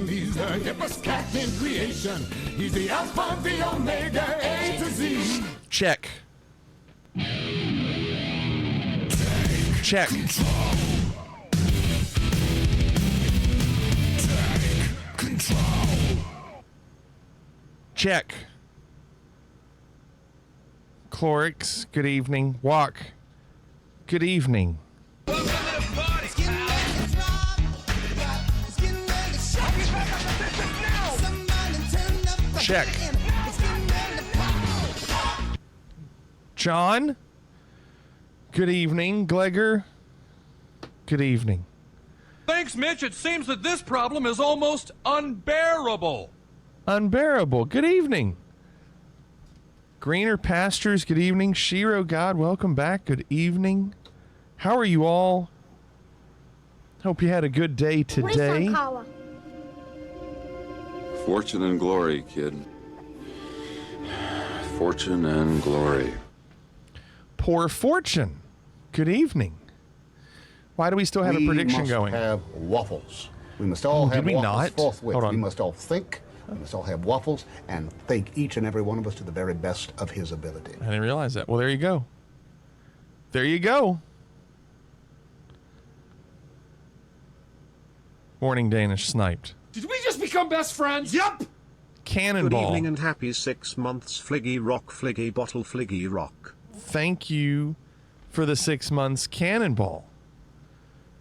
creation. He's the hippest cat in creation. He's the Alpha, the Omega, A to Z. Check. Check. Check. Clorix, good evening. Walk, good evening. Check. John, good evening. Glegor, good evening. Thanks, Mitch. It seems that this problem is almost unbearable. Unbearable, good evening. Greener Pastures, good evening. Shiro God, welcome back, good evening. How are you all? Hope you had a good day today. Fortune and glory, kid. Fortune and glory. Poor Fortune, good evening. Why do we still have a prediction going? We must have waffles. We must all have waffles forthwith. We must all think. We must all have waffles and think each and every one of us to the very best of his ability. I didn't realize that. Well, there you go. There you go. Morning Danish sniped. Did we just become best friends? Yup! Cannonball. Good evening and happy 6 months, Fliggy Rock, Fliggy Bottle, Fliggy Rock. Thank you for the 6 months, Cannonball.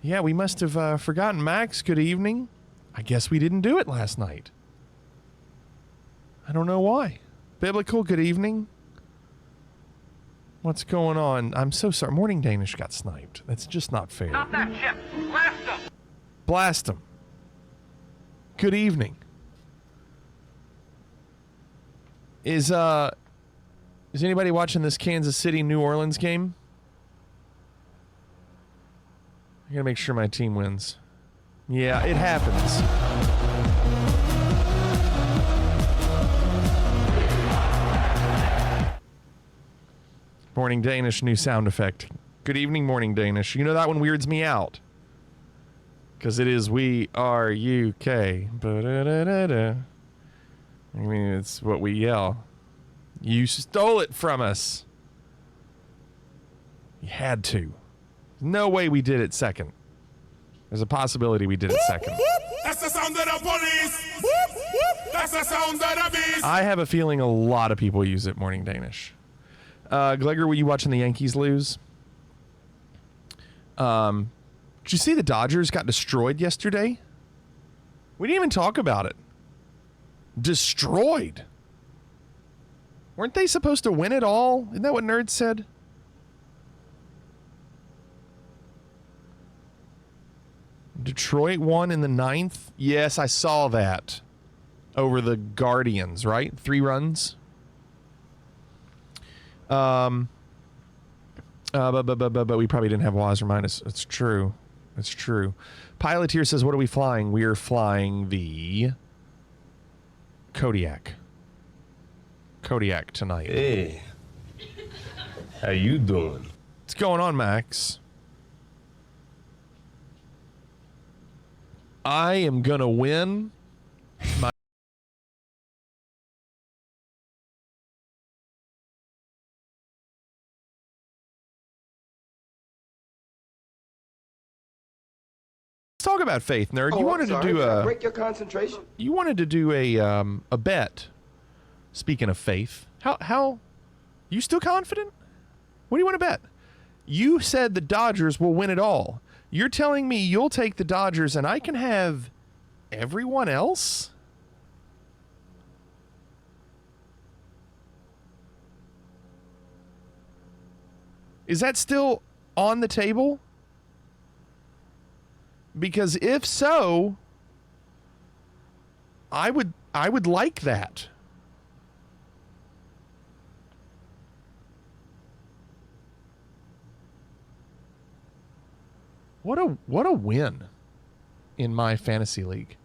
Yeah, we must have forgotten Max. Good evening. I guess we didn't do it last night. I don't know why. Biblical, good evening. What's going on? I'm so sorry. Morning Danish got sniped. That's just not fair. Stop that ship. Blast him. Blast him. Good evening. Is anybody watching this Kansas City New Orleans game? I gotta make sure my team wins. Yeah, it happens. Morning Danish, new sound effect. Good evening, Morning Danish. You know that one weirds me out. Because it is We Are UK. Ba-da-da-da-da. I mean, it's what we yell. You stole it from us. You had to. No way we did it second. There's a possibility we did it second. That's the sound of the police. That's the sound of the beast. I have a feeling a lot of people use it, Morning Danish. Glegor, were you watching the Yankees lose? Did you see the Dodgers got destroyed yesterday? We didn't even talk about it. Destroyed. Weren't they supposed to win it all? Isn't that what Nerd said? Detroit won in the 9th? Yes, I saw that. Over the Guardians, right? 3 runs. But we probably didn't have Waz or minus. It's true. It's true. Piloteer says, what are we flying? We are flying the Kodiak. Kodiak tonight. Hey. How you doing? What's going on, Max? I am gonna win my Let's talk about faith, Nerd. You wanted to do a break your concentration. You wanted to do a bet. Speaking of faith, how you still confident? What do you want to bet? You said the Dodgers will win it all. You're telling me you'll take the Dodgers and I can have everyone else? Is that still on the table? Because if so, I would like that. What a win in my fantasy league.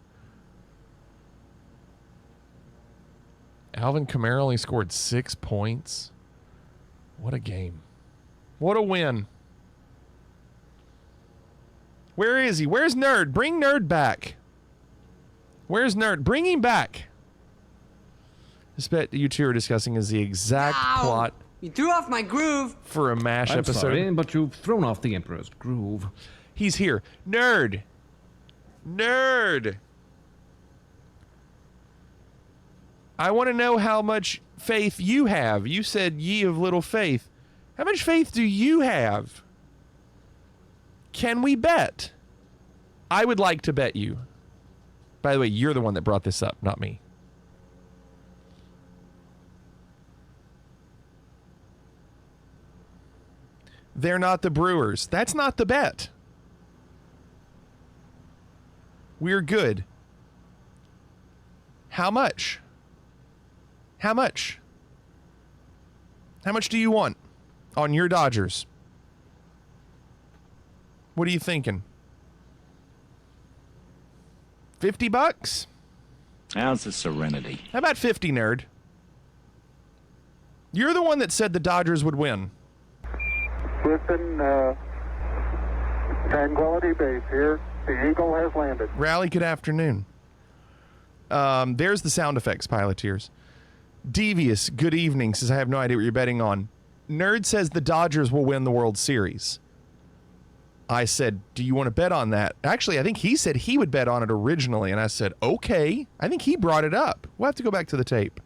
Alvin Kamara only scored 6 points. What a game. What a win. Where is he? Where's Nerd? Bring Nerd back. Where's Nerd? Bring him back. This bet you two are discussing is the exact plot. You threw off my groove. For a MASH episode. Sorry, but you've thrown off the Emperor's groove. He's here. Nerd. Nerd. I want to know how much faith you have. You said ye of little faith. How much faith do you have? Can we bet? I would like to bet you. By the way, you're the one that brought this up, not me. They're not the Brewers. That's not the bet. We're good. How much? How much? How much do you want on your Dodgers? What are you thinking? $50? Ounce of serenity. How about 50, Nerd? You're the one that said the Dodgers would win. Listen, Tranquility Base here. The Eagle has landed. Rally, good afternoon. There's the sound effects, Piloteers. Devious, good evening, says I have no idea what you're betting on. Nerd says the Dodgers will win the World Series. I said, do you want to bet on that? Actually, I think he said he would bet on it originally, and I said, okay. I think he brought it up. We'll have to go back to the tape.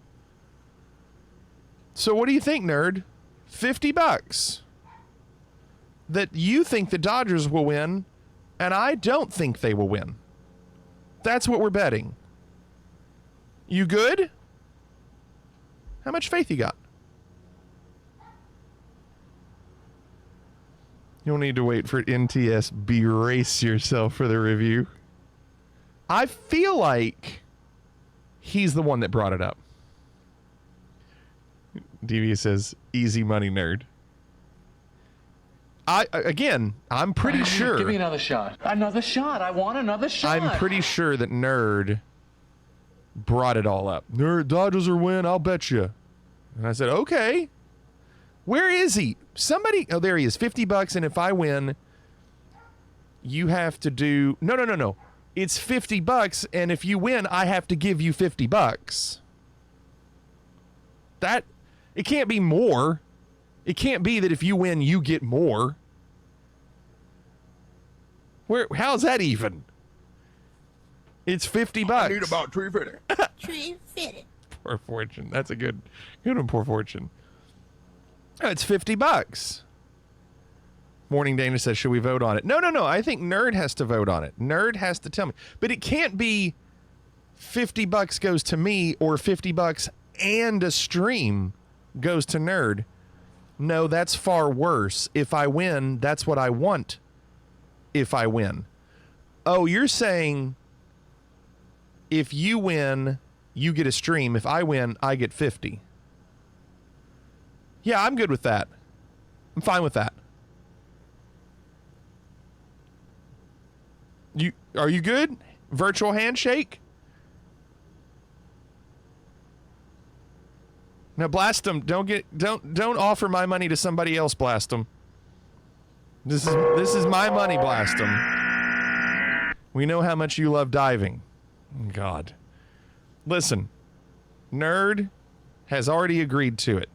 So what do you think, Nerd? $50. That you think the Dodgers will win, and I don't think they will win. That's what we're betting. You good? How much faith you got? You'll need to wait for NTS. Brace yourself for the review. I feel like he's the one that brought it up. DV says, easy money, Nerd. I'm pretty sure. Give me another shot. Another shot. I want another shot. I'm pretty sure that Nerd brought it all up. Nerd, Dodgers are win, I'll bet you. And I said, okay. Where is he? Somebody, oh, there he is, $50, and if I win, you have to do, no. It's $50, and if you win, I have to give you $50. That, it can't be more. It can't be that if you win, you get more. How's that even? It's $50. I need about $3.50. $3.50. Poor Fortune. That's a good one, Poor Fortune. Oh, it's $50. Morning Dana says, should we vote on it? No. I think Nerd has to vote on it. Nerd has to tell me. But it can't be $50 goes to me or $50 and a stream goes to Nerd. No, that's far worse. If I win, that's what I want. If I win. Oh, you're saying if you win, you get a stream. If I win, I get 50. Yeah, I'm good with that. I'm fine with that. Are you good? Virtual handshake? Now blast them. Don't offer my money to somebody else, blast them. This is my money, blast them. We know how much you love diving. God. Listen. Nerd has already agreed to it.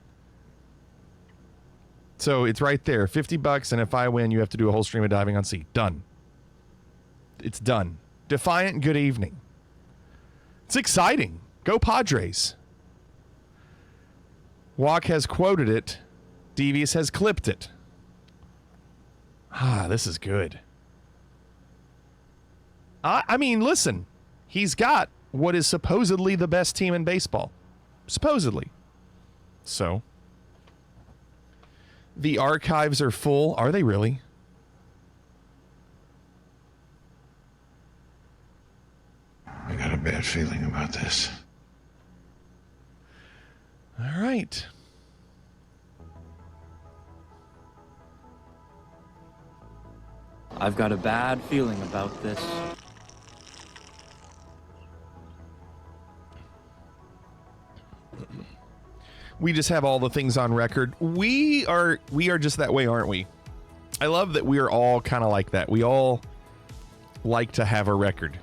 So it's right there, $50, and if I win, you have to do a whole stream of diving on sea. Done. It's done. Defiant, good evening. It's exciting. Go Padres. Walk has quoted it. Devious has clipped it. This is good. I mean, listen. He's got what is supposedly the best team in baseball. Supposedly. So. The archives are full. Are they really? I got a bad feeling about this. All right. I've got a bad feeling about this. We just have all the things on record. We are just that way, aren't we? I love that we are all kind of like that. We all like to have a record.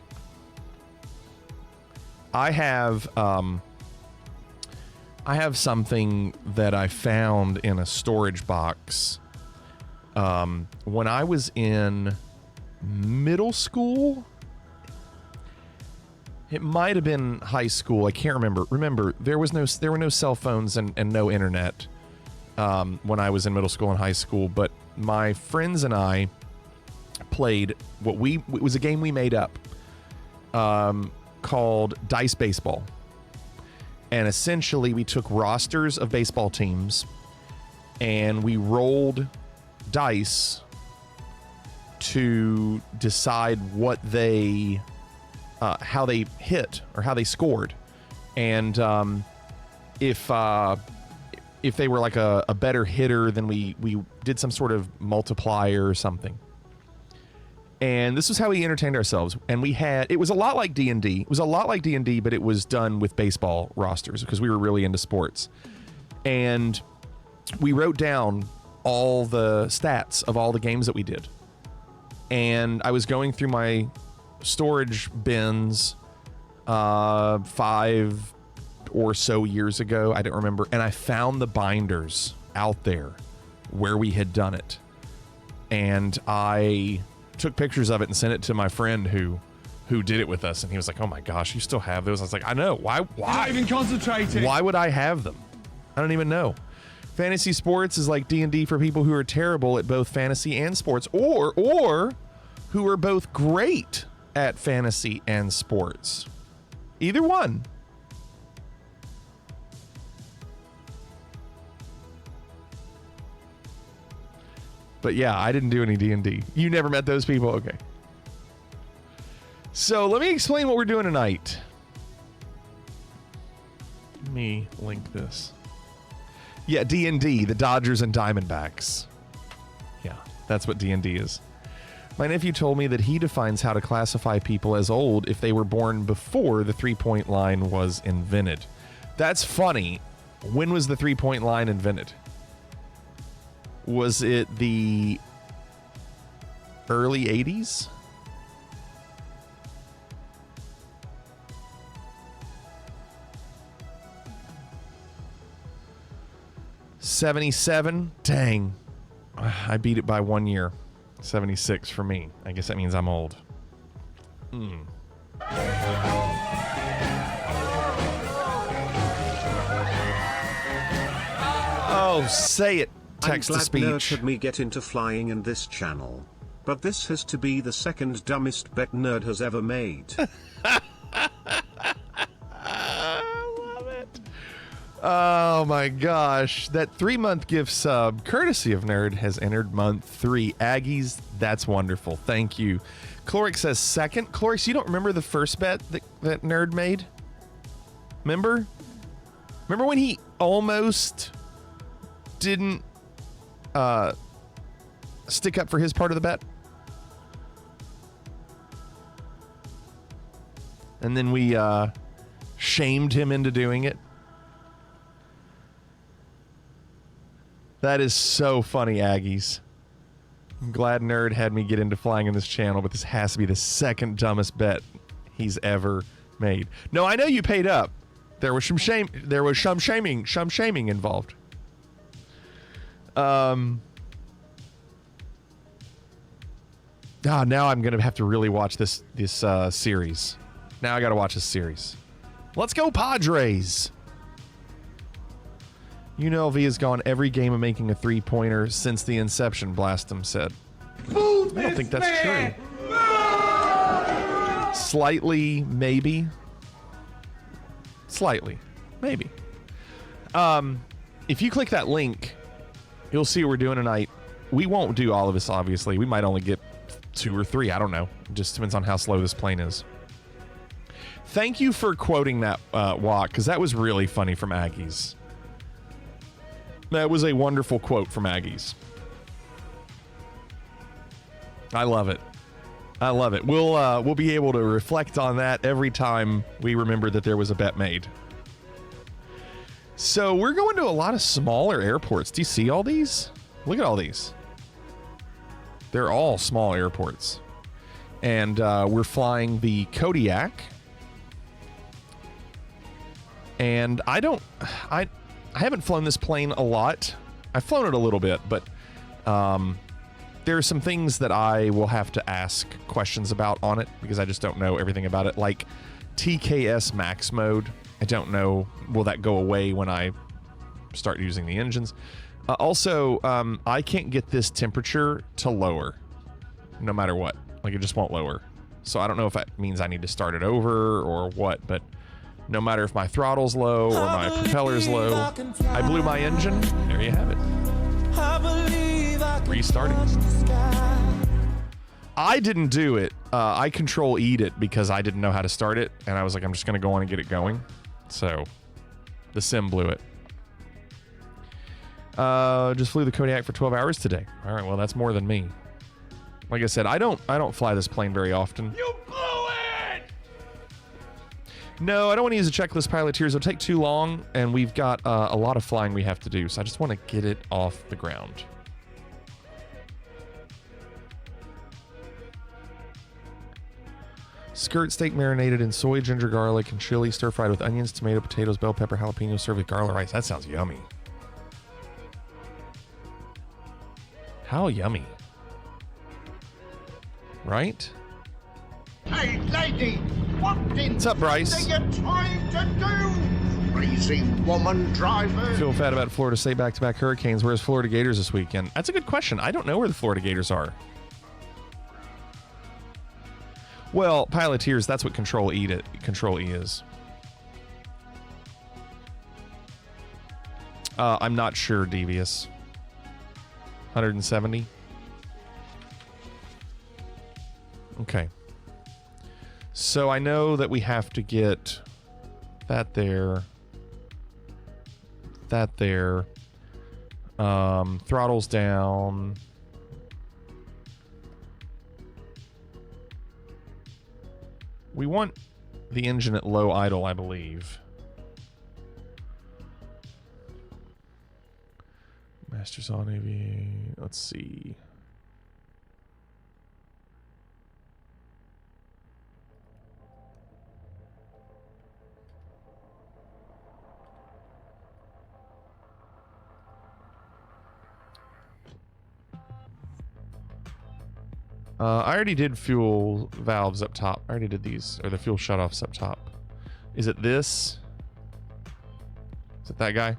I have something that I found in a storage box when I was in middle school. It might have been high school. I can't remember. Remember, there were no cell phones and no internet when I was in middle school and high school. But my friends and I played it was a game we made up called Dice Baseball. And essentially, we took rosters of baseball teams and we rolled dice to decide what they, how they hit or how they scored. And if they were like a better hitter, then we did some sort of multiplier or something. And this was how we entertained ourselves. And it was a lot like D&D. It was a lot like D&D, but it was done with baseball rosters because we were really into sports. And we wrote down all the stats of all the games that we did. And I was going through my storage bins 5 or so years ago. I don't remember. And I found the binders out there where we had done it. And I took pictures of it and sent it to my friend who did it with us, and he was like, "Oh my gosh, you still have those?" I was like, "I know. Why? You're not even concentrating. Why would I have them? I don't even know." Fantasy sports is like D&D for people who are terrible at both fantasy and sports, or who are both great at fantasy and sports. Either one. But yeah, I didn't do any D&D. You never met those people? Okay. So let me explain what we're doing tonight. Let me link this. Yeah, D&D, the Dodgers and Diamondbacks. Yeah, that's what D&D is. My nephew told me that he defines how to classify people as old if they were born before the three-point line was invented. That's funny. When was the three-point line invented? Was it the early 80s? '77? Dang. I beat it by 1 year. 76 for me. I guess that means I'm old. Oh, say it. Text to speech. I'm glad Nerd had me get into flying in this channel. But this has to be the second dumbest bet Nerd has ever made. I love it. Oh my gosh. That 3-month gift sub, courtesy of Nerd, has entered month 3. Aggies, that's wonderful. Thank you. Clorix says second. Clorix, you don't remember the first bet that Nerd made? Remember? Remember when he almost didn't stick up for his part of the bet? And then we shamed him into doing it. That is so funny, Aggies. I'm glad Nerd had me get into flying in this channel, but this has to be the second dumbest bet he's ever made. No, I know you paid up. There was some shame. There was some shaming involved. Now I'm gonna have to really watch this series. Now I gotta watch this series. Let's go Padres. UNLV has gone every game of making a 3-pointer since the inception, Blastum said. I don't think that's true. Slightly, maybe. Slightly, maybe. If you click that link, you'll see what we're doing tonight. We won't do all of this, obviously. We might only get 2 or 3. I don't know. It just depends on how slow this plane is. Thank you for quoting that walk, because that was really funny from Aggies. That was a wonderful quote from Aggies. I love it. I love it. We'll be able to reflect on that every time we remember that there was a bet made. So we're going to a lot of smaller airports. Do you see all these? Look at all these. They're all small airports. And we're flying the Kodiak. And I haven't flown this plane a lot. I've flown it a little bit, but there are some things that I will have to ask questions about on it because I just don't know everything about it. Like TKS max mode, I don't know, will that go away when I start using the engines? Also, I can't get this temperature to lower no matter what. Like, it just won't lower. So I don't know if that means I need to start it over or what, but no matter if my throttle's low or my propeller's low, I blew my engine. There you have it. Restarting. I didn't do it. I control E'd it because I didn't know how to start it, and I was like, I'm just going to go on and get it going. So the sim blew it. Just flew the Kodiak for 12 hours today. All right, well, that's more than me. Like I said, I don't fly this plane very often. You blew it! No, I don't want to use a checklist, Piloteers. It'll take too long, and we've got a lot of flying we have to do, so I just want to get it off the ground. Skirt steak marinated in soy, ginger, garlic, and chili, stir-fried with onions, tomato, potatoes, bell pepper, jalapeno, served with garlic rice. That sounds yummy. How yummy. Right? Hey, lady, what's up, Bryce? What are you trying to do? Crazy woman driver. Feel bad about Florida State back-to-back hurricanes. Where's Florida Gators this weekend? That's a good question. I don't know where the Florida Gators are. Well, Piloteers, that's what Control E is. I'm not sure, Devious. 170? Okay. So I know that we have to get that there. That there. Throttles down. We want the engine at low idle, I believe. Masters on AV. Let's see. I already did fuel valves up top. I already did these, or the fuel shutoffs up top. Is it this? Is it that guy?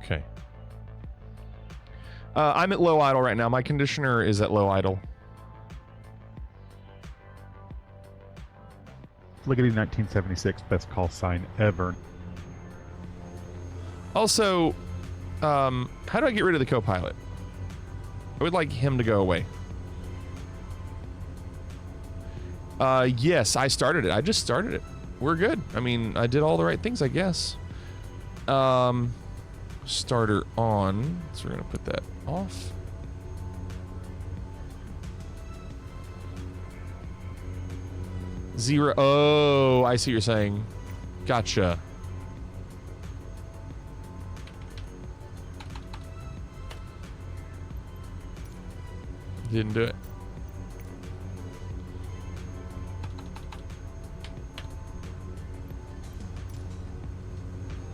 Okay. I'm at low idle right now. My conditioner is at low idle. Fliggity 1976, best call sign ever. Also, how do I get rid of the co-pilot? I would like him to go away. Yes, I started it. I just started it. We're good. I mean, I did all the right things, I guess. Starter on. So we're going to put that off. Zero. Oh, I see what you're saying. Gotcha. Didn't do it.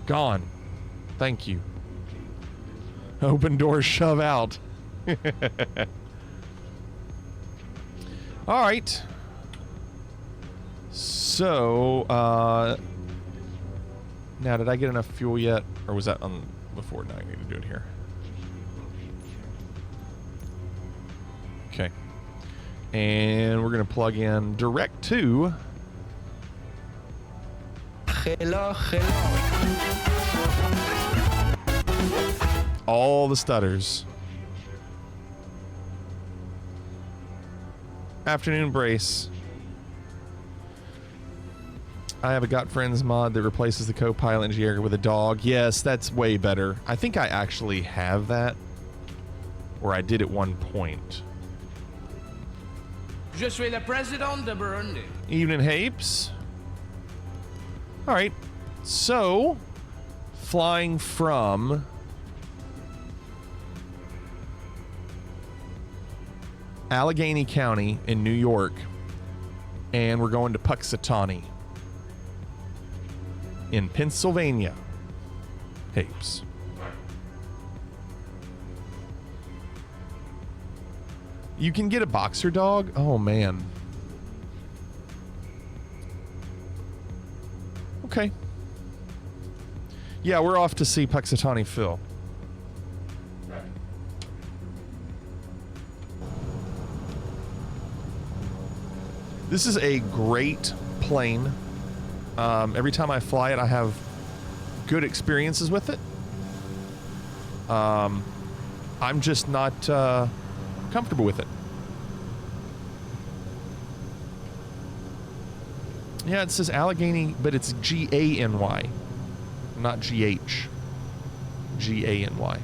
Gone. Thank you. Open door, shove out. All right. So, now did I get enough fuel yet? Or was that on before? No, I need to do it here. Okay. And we're going to plug in direct to... Hello. all the stutters. Afternoon brace. I have a Got Friends mod that replaces the co-pilot and Jaeger with a dog. Yes, that's way better. I think I actually have that. Or I did at one point. Je suis le président de Burundi. Evening, Hapes. All right. So, flying from Allegheny County in New York, and we're going to Puxatawny in Pennsylvania. Heaps. You can get a boxer dog? Oh, man. Okay. Yeah, we're off to see Puxatawny Phil. This is a great plane. Every time I fly it, I have good experiences with it. I'm just not comfortable with it. Yeah, it says Allegheny, but it's G-A-N-Y, not G-H. G-A-N-Y.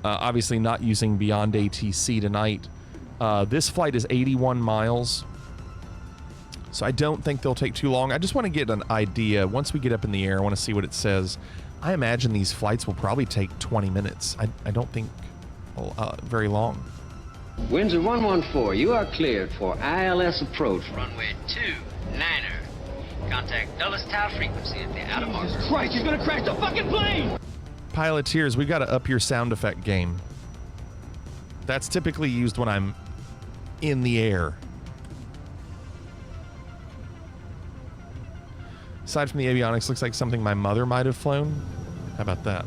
Obviously not using Beyond ATC tonight. This flight is 81 miles. So I don't think they'll take too long. I just want to get an idea. Once we get up in the air, I want to see what it says. I imagine these flights will probably take 20 minutes. I don't think very long. Windsor 114, you are cleared for ILS approach. Runway 29er. Contact Dulles Tower frequency at the outer marker. Jesus Christ, he's gonna crash the fucking plane! Piloteers, we got to up your sound effect game. That's typically used when I'm in the air. Aside from the avionics, looks like something my mother might have flown. How about that?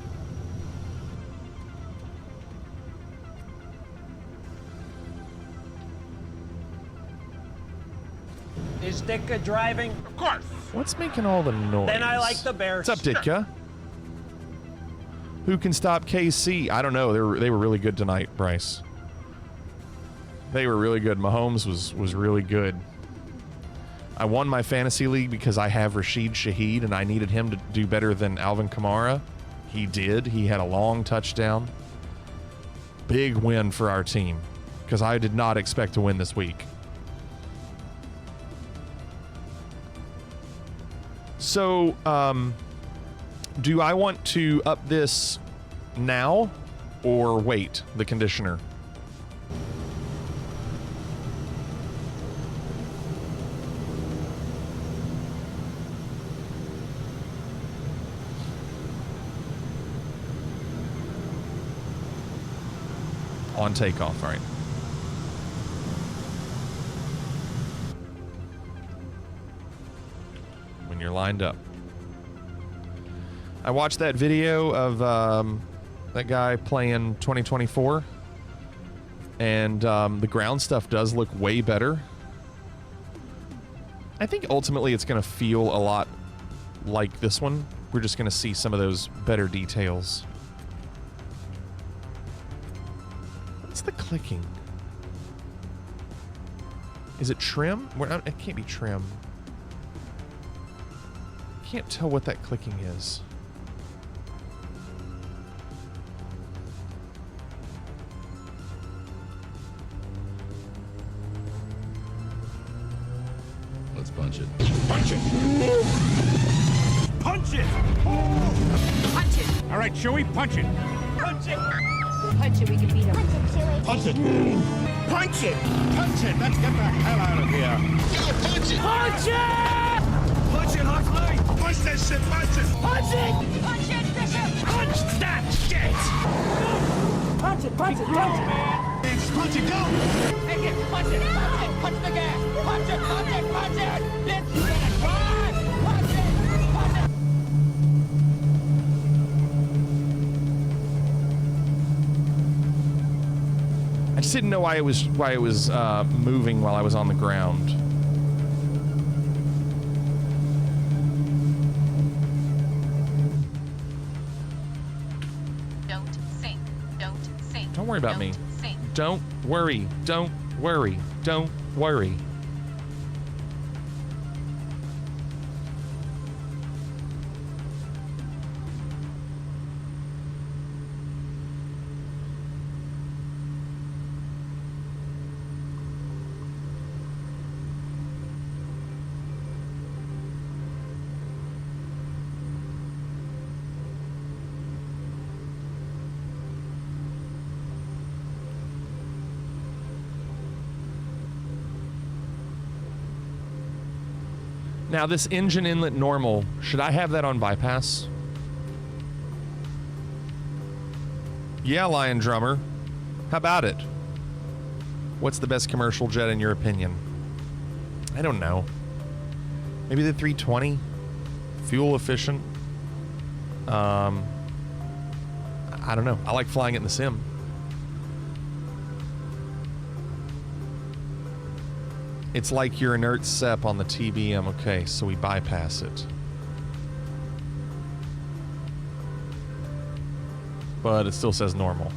Is Ditka driving? Of course. What's making all the noise? Then I like the Bears. What's up, Ditka? Who can stop KC? I don't know. They were really good tonight, Bryce. They were really good. Mahomes was really good. I won my fantasy league because I have Rashid Shaheed and I needed him to do better than Alvin Kamara. He did. He had a long touchdown. Big win for our team because I did not expect to win this week. So, do I want to up this now or wait, the conditioner? On takeoff, all right. When you're lined up. I watched that video of that guy playing 2024, and the ground stuff does look way better. I think ultimately it's going to feel a lot like this one. We're just going to see some of those better details. What's the clicking? Is it trim? It can't be trim. Can't tell what that clicking is. Let's punch it. Punch it! Punch it! Punch it! All right, Chewie, punch it. Punch it! Punch it, we can beat him. Punch it, Chewie. Punch it! Punch it! Punch it! Let's get the hell out of here. Yeah, punch it! Punch it! Punch it, Huxley! Punch that shit! Punch it! Punch it! Punch it, Bishop! Punch that shit! Punch it, punch it, punch it, man! Punch it, go! Take it, punch it, punch it, punch the gas! Punch it, punch it, punch it! Let's get it, run! Punch it, punch it! I just didn't know why it was moving while I was on the ground. Don't sink. Don't sink. Don't worry about me. Sink. Don't worry. Don't worry. Don't worry. Now, this engine inlet normal, should I have that on bypass? Yeah, Lion Drummer. How about it? What's the best commercial jet in your opinion? I don't know. Maybe the 320? Fuel efficient? I don't know. I like flying it in the sim. It's like your inert SEP on the TBM. Okay, so we bypass it. But it still says normal.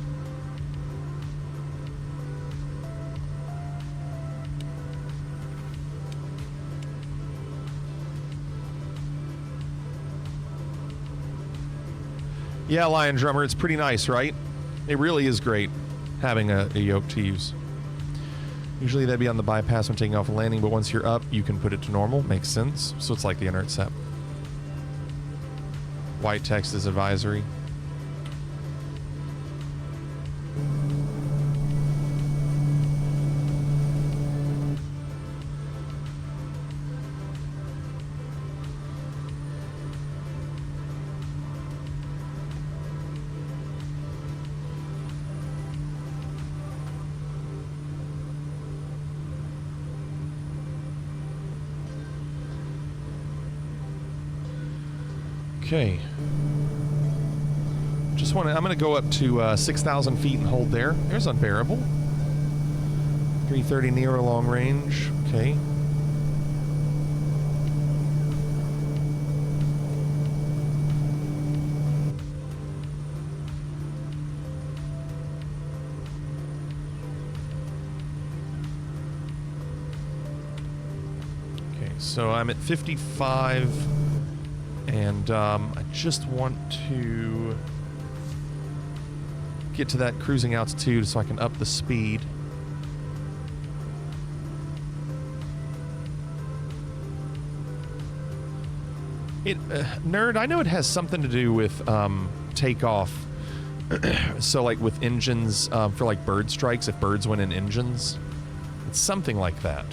Yeah, Lion Drummer, it's pretty nice, right? It really is great having a yoke to use. Usually that'd be on the bypass when taking off and landing, but once you're up, you can put it to normal. Makes sense. So it's like the inert SEP. White text is advisory. Okay. Just want to, I'm going to go up to 6,000 feet and hold there. There's unbearable. 330 near or long range. Okay. Okay, so I'm at 55. And I just want to get to that cruising altitude so I can up the speed. Nerd, I know it has something to do with takeoff. So like with engines, for like bird strikes, if birds went in engines. It's something like that.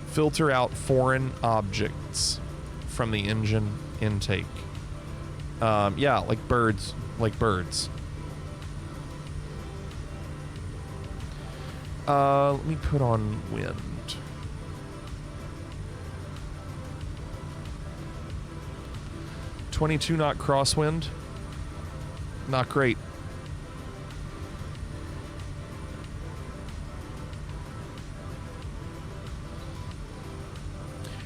Filter out foreign objects from the engine intake. Yeah, like birds. Like birds. Let me put on wind. .22 knot crosswind. Not great.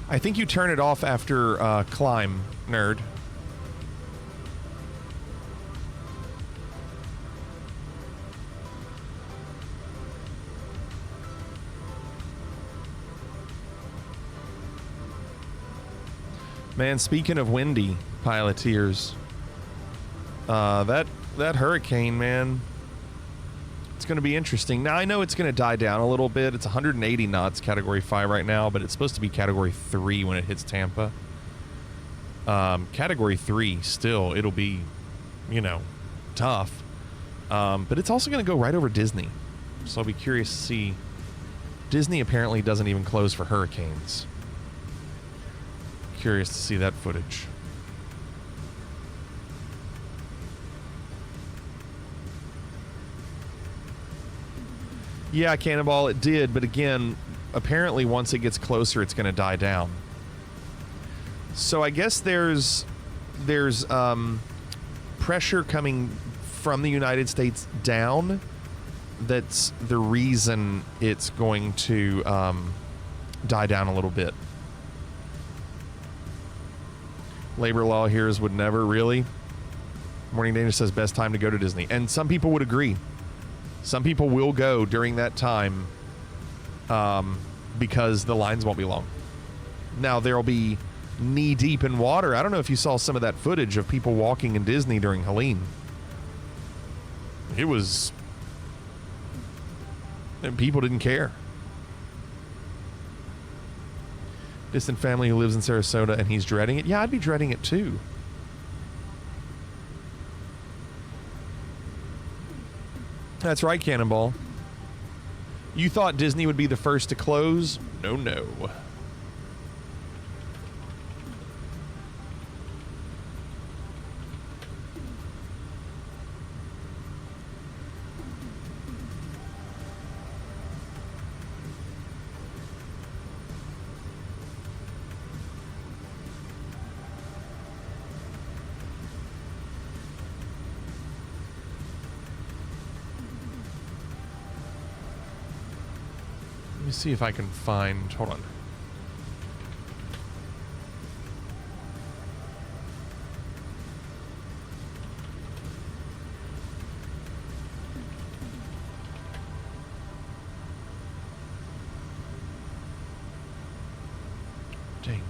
I think you turn it off after climb, nerd. Man, speaking of windy piloteers, that hurricane, man, it's going to be interesting. Now, I know it's going to die down a little bit. It's 180 knots, Category 5 right now, but it's supposed to be Category 3 when it hits Tampa. Category 3, still, it'll be, you know, tough. But it's also going to go right over Disney. So I'll be curious to see. Disney apparently doesn't even close for hurricanes. Curious to see that footage. Yeah, Cannonball, it did, but again, apparently once it gets closer, it's going to die down. So I guess there's pressure coming from the United States down. That's the reason it's going to die down a little bit. Labor law heroes would never really. Morning Danger says best time to go to Disney, and some people would agree. Some people will go during that time because the lines won't be long. Now, there'll be knee-deep in water. I don't know if you saw some of that footage of people walking in Disney during Helene. It was... and people didn't care. Distant family who lives in Sarasota and he's dreading it. Yeah, I'd be dreading it too. That's right, Cannonball. You thought Disney would be the first to close? No, no. Let me see if I can find... Hold on. Dang.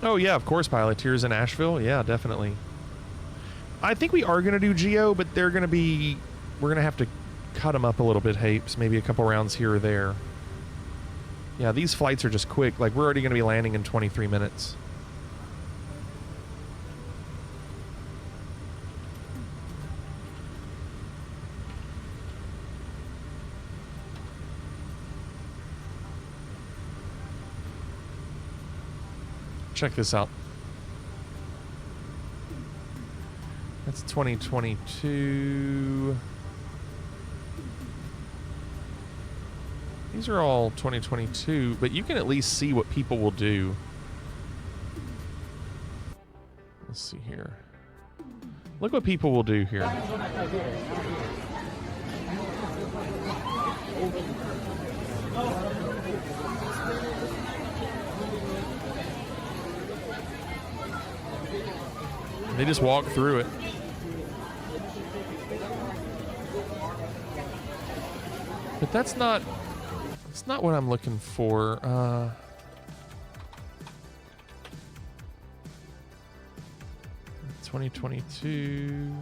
Oh, yeah, of course, Piloteers in Asheville. Yeah, definitely. I think we are going to do Geo, but they're going to be... We're going to have to cut them up a little bit, Hapes. Maybe a couple rounds here or there. Yeah, these flights are just quick. Like, we're already going to be landing in 23 minutes. Check this out. That's 2022. These are all 2022, but you can at least see what people will do. Let's see here. Look what people will do here. They just walk through it. But that's not what I'm looking for. 2022.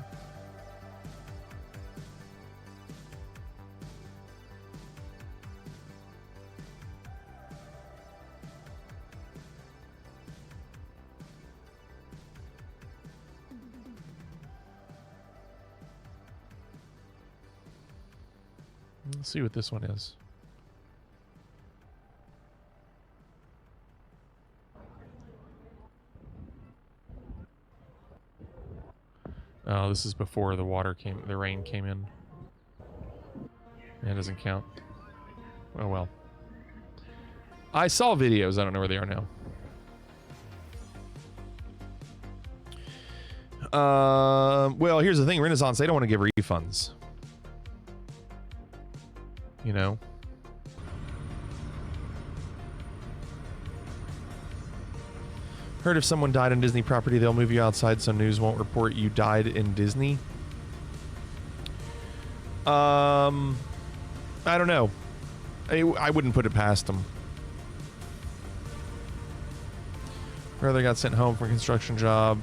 Let's see what this one is. Oh, this is before the rain came in. That doesn't count. Oh well. I saw videos, I don't know where they are now. Well, here's the thing, Renaissance, they don't want to give refunds. You know? Heard if someone died on Disney property, they'll move you outside so news won't report you died in Disney. I don't know. I wouldn't put it past them. Brother got sent home from a construction job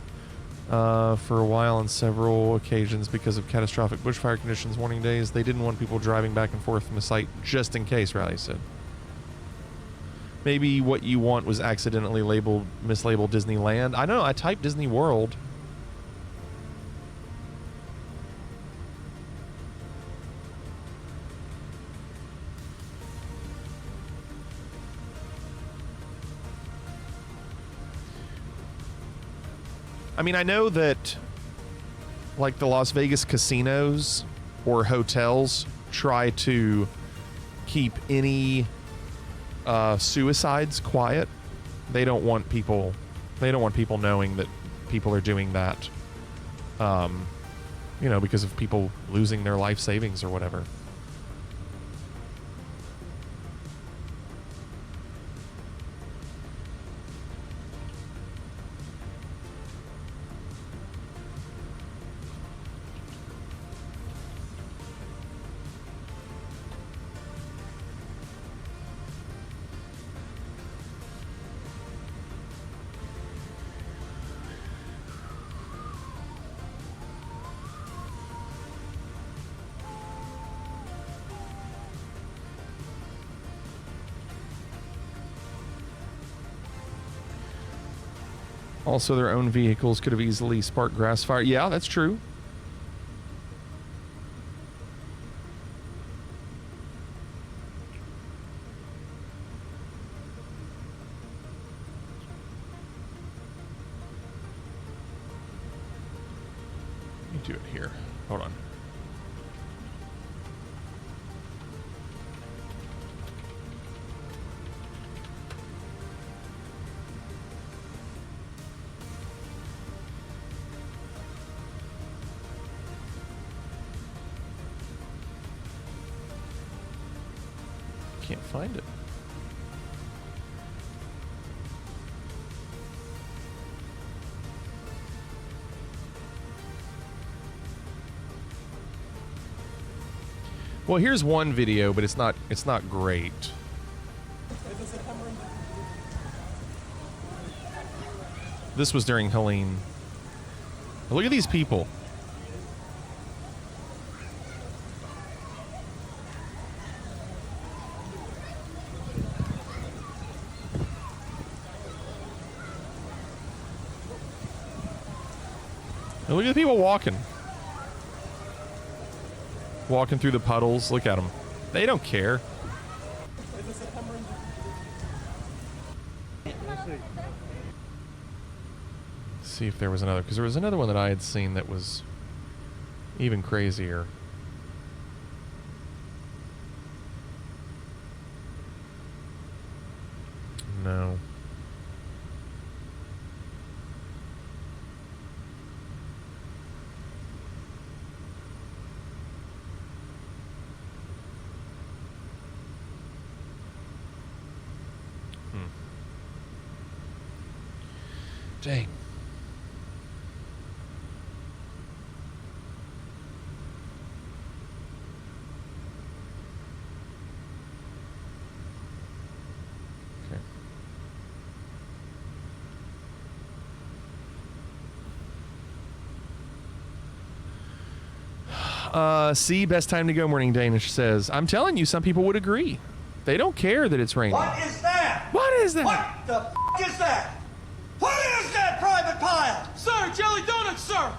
for a while on several occasions because of catastrophic bushfire conditions, warning days. They didn't want people driving back and forth from the site just in case, Riley said. Maybe what you want was accidentally mislabeled Disneyland. I know, I typed Disney World. I mean, I know that like the Las Vegas casinos or hotels try to keep any suicides quiet. They don't want people knowing that people are doing that, you know, because of people losing their life savings or whatever. Also, their own vehicles could have easily sparked grass fire. Yeah, that's true. do it here. Hold on. Can't find it. Well, here's one video, but it's not great. This was during Helene. Look at these people. And look at the people walking. Walking through the puddles. Look at them. They don't care. Let's see if there was another, because there was another one that I had seen that was even crazier. No. Dang. Okay. See, best time to go, Morning Danish says. I'm telling you, some people would agree. They don't care that it's raining. What is that? What is that? What the f*** is that? What is that, Private Pile? Sir, jelly donuts, sir!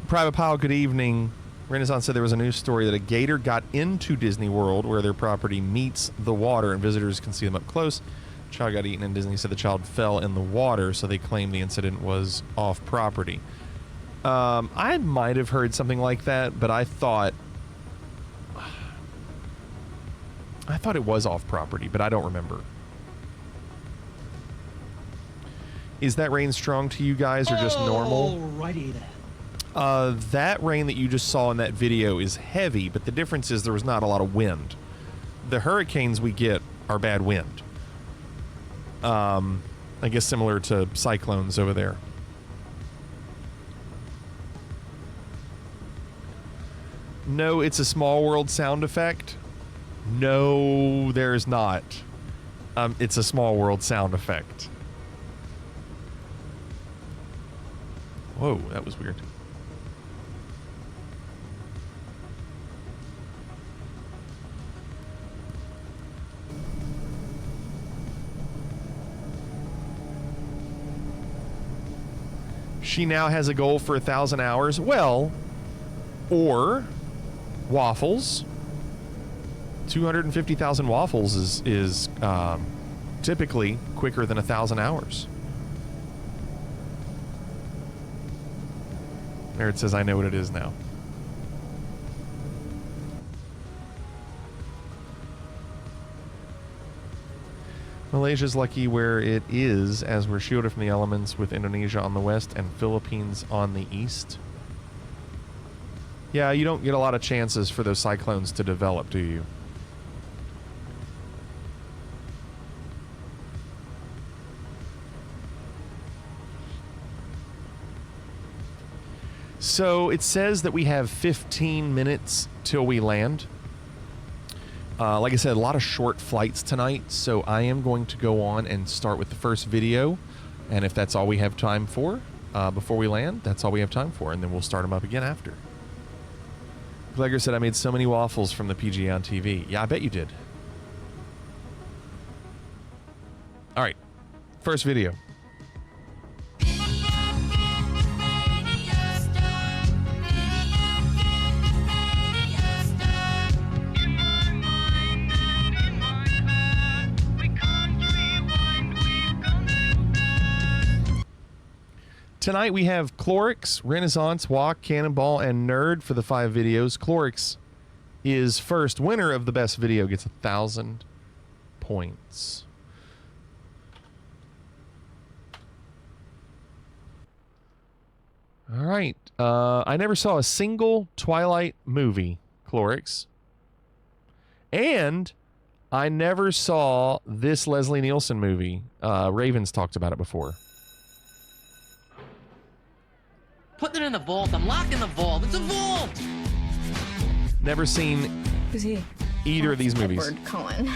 Private Pile, good evening. Renaissance said there was a news story that a gator got into Disney World where their property meets the water and visitors can see them up close. Child got eaten, and Disney said the child fell in the water, so they claim the incident was off property. I might have heard something like that, but I thought it was off property, but I don't remember. Is that rain strong to you guys or just normal? Alrighty then. That rain that you just saw in that video is heavy, but the difference is there was not a lot of wind. The hurricanes we get are bad wind. I guess similar to cyclones over there. No, it's a Small World sound effect. No, there's not. It's a Small World sound effect. Whoa, that was weird. She now has a goal for 1,000 hours. Well, or waffles. 250,000 waffles is typically quicker than 1,000 hours. There it says, I know what it is now. Malaysia's lucky where it is, as we're shielded from the elements with Indonesia on the west and Philippines on the east. Yeah, you don't get a lot of chances for those cyclones to develop, do you? So it says that we have 15 minutes till we land. Like I said, a lot of short flights tonight, so I am going to go on and start with the first video. And if that's all we have time for before we land, that's all we have time for, and then we'll start them up again after. Glegger said, I made so many waffles from the PGA on TV. Yeah, I bet you did. All right, first video. Tonight we have Clorix, Renaissance, Walk, Cannonball, and Nerd for the 5 videos. Clorix is first. Winner of the best video gets 1,000 points. All right. I never saw a single Twilight movie, Clorix. And I never saw this Leslie Nielsen movie. Ravens talked about it before. Put it in the vault. I'm locking the vault. It's a vault! Never seen Who's he? either of these movies. Edward Cullen.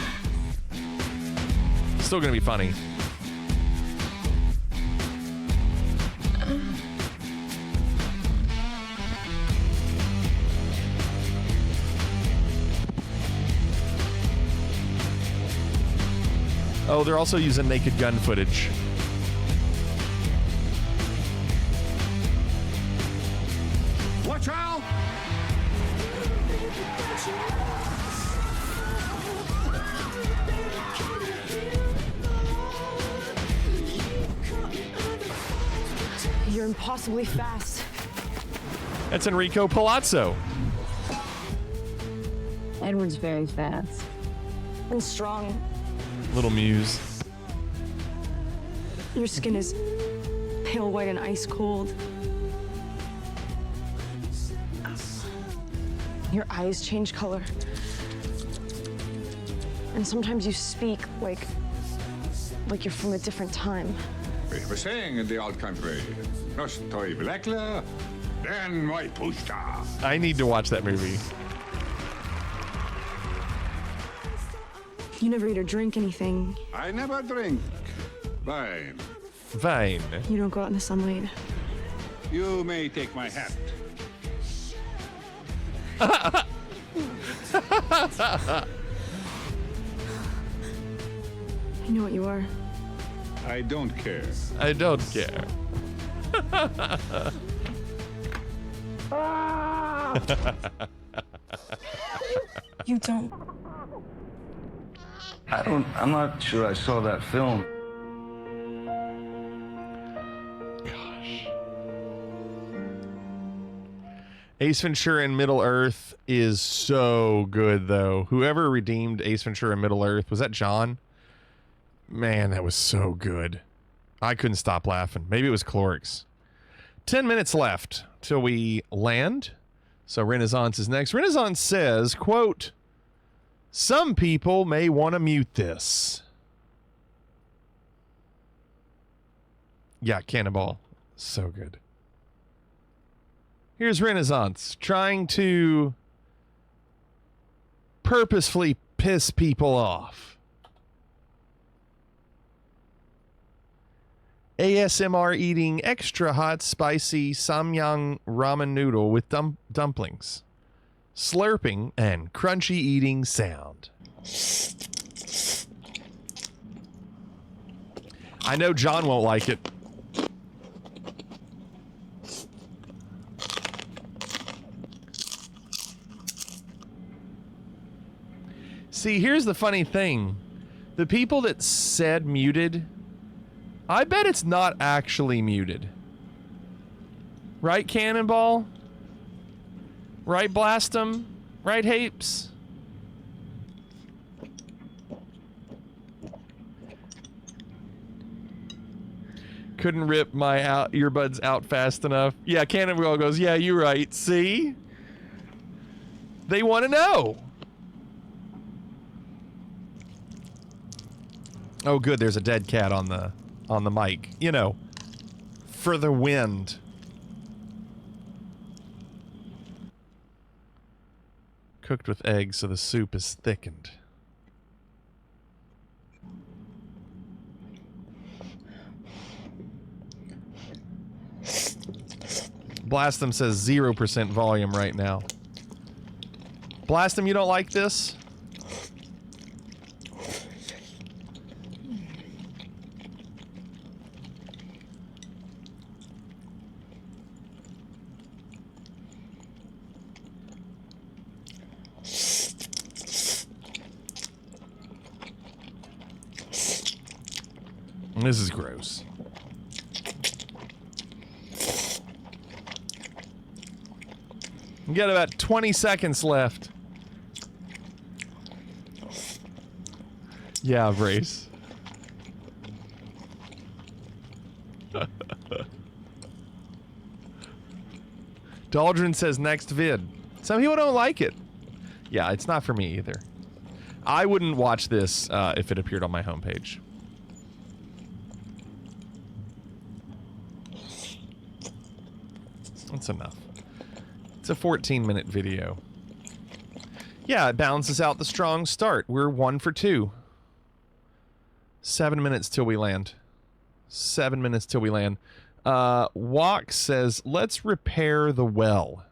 Still gonna be funny. Oh, they're also using Naked Gun footage. Watch out! You're impossibly fast. That's Enrico Palazzo. Edward's very fast. And strong. Little Muse. Your skin is pale white and ice cold. Your eyes change color. And sometimes you speak like you're from a different time. We were saying in the old country, no story blackler, then my pushta. I need to watch that movie. You never eat or drink anything. I never drink wine. Vine. You don't go out in the sunlight. You may take my hat. You know what you are. I don't care. I don't care. You don't. I'm not sure I saw that film. Ace Ventura in Middle Earth is so good, though. Whoever redeemed Ace Ventura in Middle Earth, was that John? Man, that was so good. I couldn't stop laughing. Maybe it was Clorix. 10 minutes left till we land. So Renaissance is next. Renaissance says, quote, "Some people may want to mute this." Yeah, Cannonball. So good. Here's Renaissance trying to purposefully piss people off. ASMR eating extra hot spicy samyang ramen noodle with dumplings. Slurping and crunchy eating sound. I know John won't like it. See, here's the funny thing. The people that said muted, I bet it's not actually muted. Right, Cannonball? Right, Blastum? Right, Hapes? Couldn't rip my earbuds out fast enough. Yeah, Cannonball goes, yeah, you're right. See? They want to know. Oh, good. There's a dead cat on the mic. You know, for the wind. Cooked with eggs so the soup is thickened. Blastum says 0% volume right now. Blastum, you don't like this? This is gross. We got about 20 seconds left. Yeah, Brace. Daldrin says next vid. Some people don't like it. Yeah, it's not for me either. I wouldn't watch this if it appeared on my homepage. That's enough. It's a 14-minute video. Yeah, it balances out the strong start. We're 1 for 2. 7 minutes till we land. 7 minutes till we land. Walk says, let's repair the well.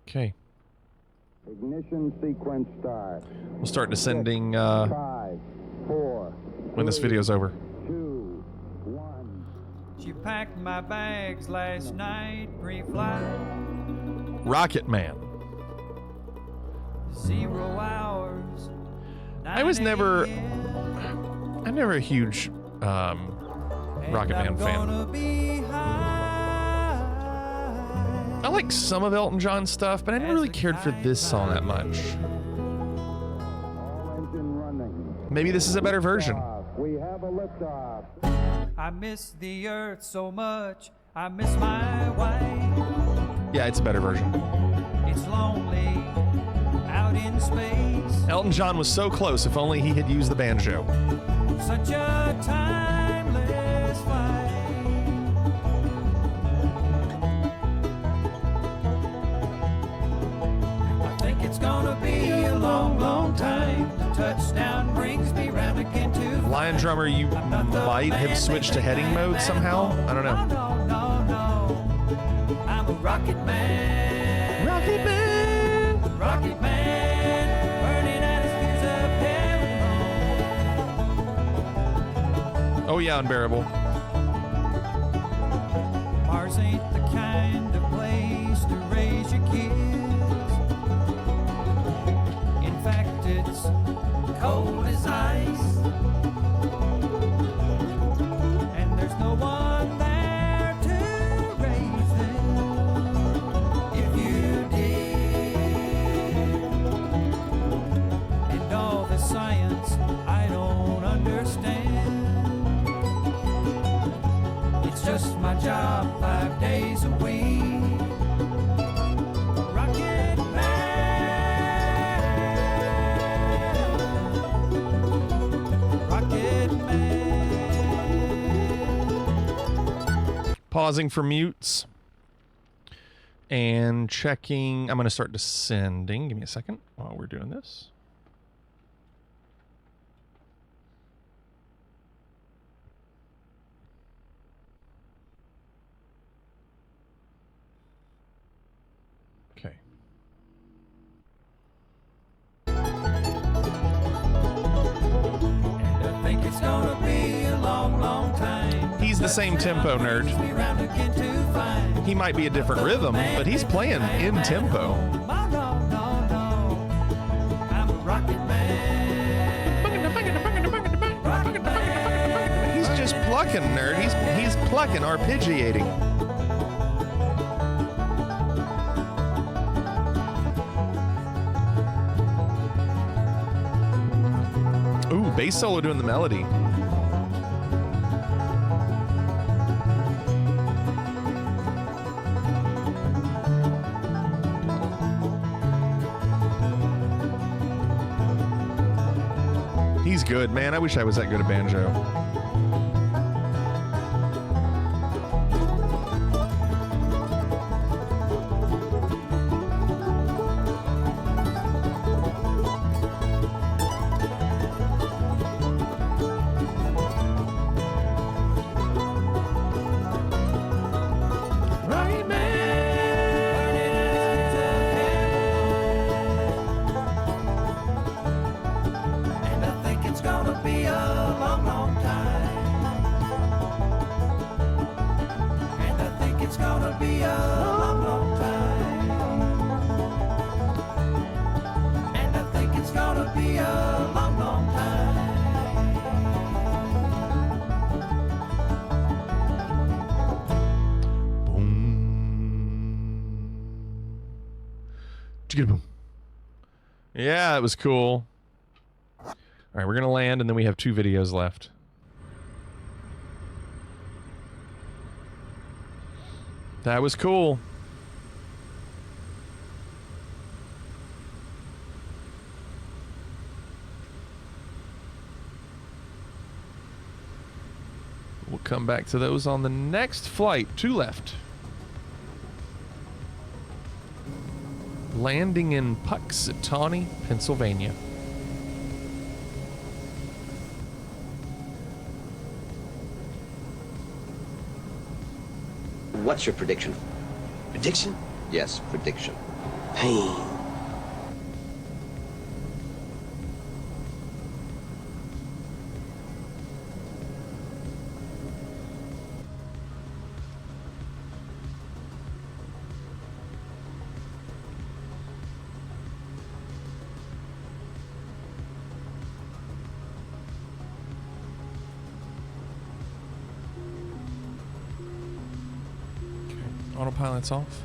Okay. Ignition sequence start. We'll start descending 5, 4, when this video's over. 2, 1. She packed my bags last night pre-flight. Rocket Man. 0 hours. I'm never a huge Rocket Man fan. I like some of Elton John's stuff, but I never really cared for this song that much. Maybe this is a better version. We have a liftoff. I miss the earth so much. I miss my wife. Yeah, it's a better version. It's lonely out in space. Elton John was so close, if only he had used the banjo. Such a timeless flight. I think it's gonna be a long, long time. The touchdown brings me round again to Lion Drummer, you might have switched to heading mode somehow. I don't know. No. I'm a rocket man. Rocket Man. Rocket man. Burning out his fuse of heaven. Oh yeah, Unbearable. Mars ain't the kind of place to raise your kids. In fact, it's cold as ice. And there's no one there to raise them if you did. And all the science I don't understand. It's just my job 5 days a week. Rocket Man. Rocket Man. Pausing for mutes. And checking. I'm going to start descending. Give me a second while we're doing this. Okay. And I think it's gonna be a long, long time. He's the same tempo nerd. He might be a different rhythm, but he's playing in tempo. I'm a rocket man. He's just plucking, nerd. He's plucking, arpeggiating. Ooh, bass solo doing the melody. He's good, man. I wish I was that good at banjo. Rocket man. And I think it's gonna be a long, long time. And I think it's gonna be a long, long time. And I think it's gonna be a long, long time. Yeah, it was cool. All right, we're going to land, and then we have 2 videos left. That was cool. We'll come back to those on the next flight. 2 left. Landing in Puxatawney, Pennsylvania. What's your prediction? Prediction? Yes, prediction. Pain. Autopilot's off.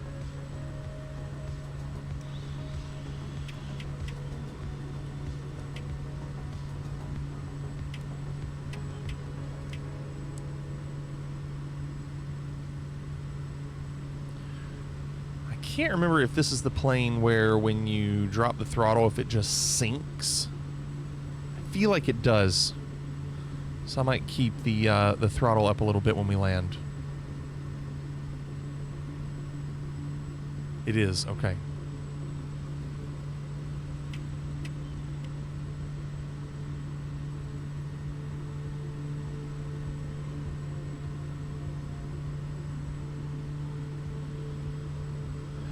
I can't remember if this is the plane where when you drop the throttle, if it just sinks. I feel like it does. So I might keep the throttle up a little bit when we land. It is, okay.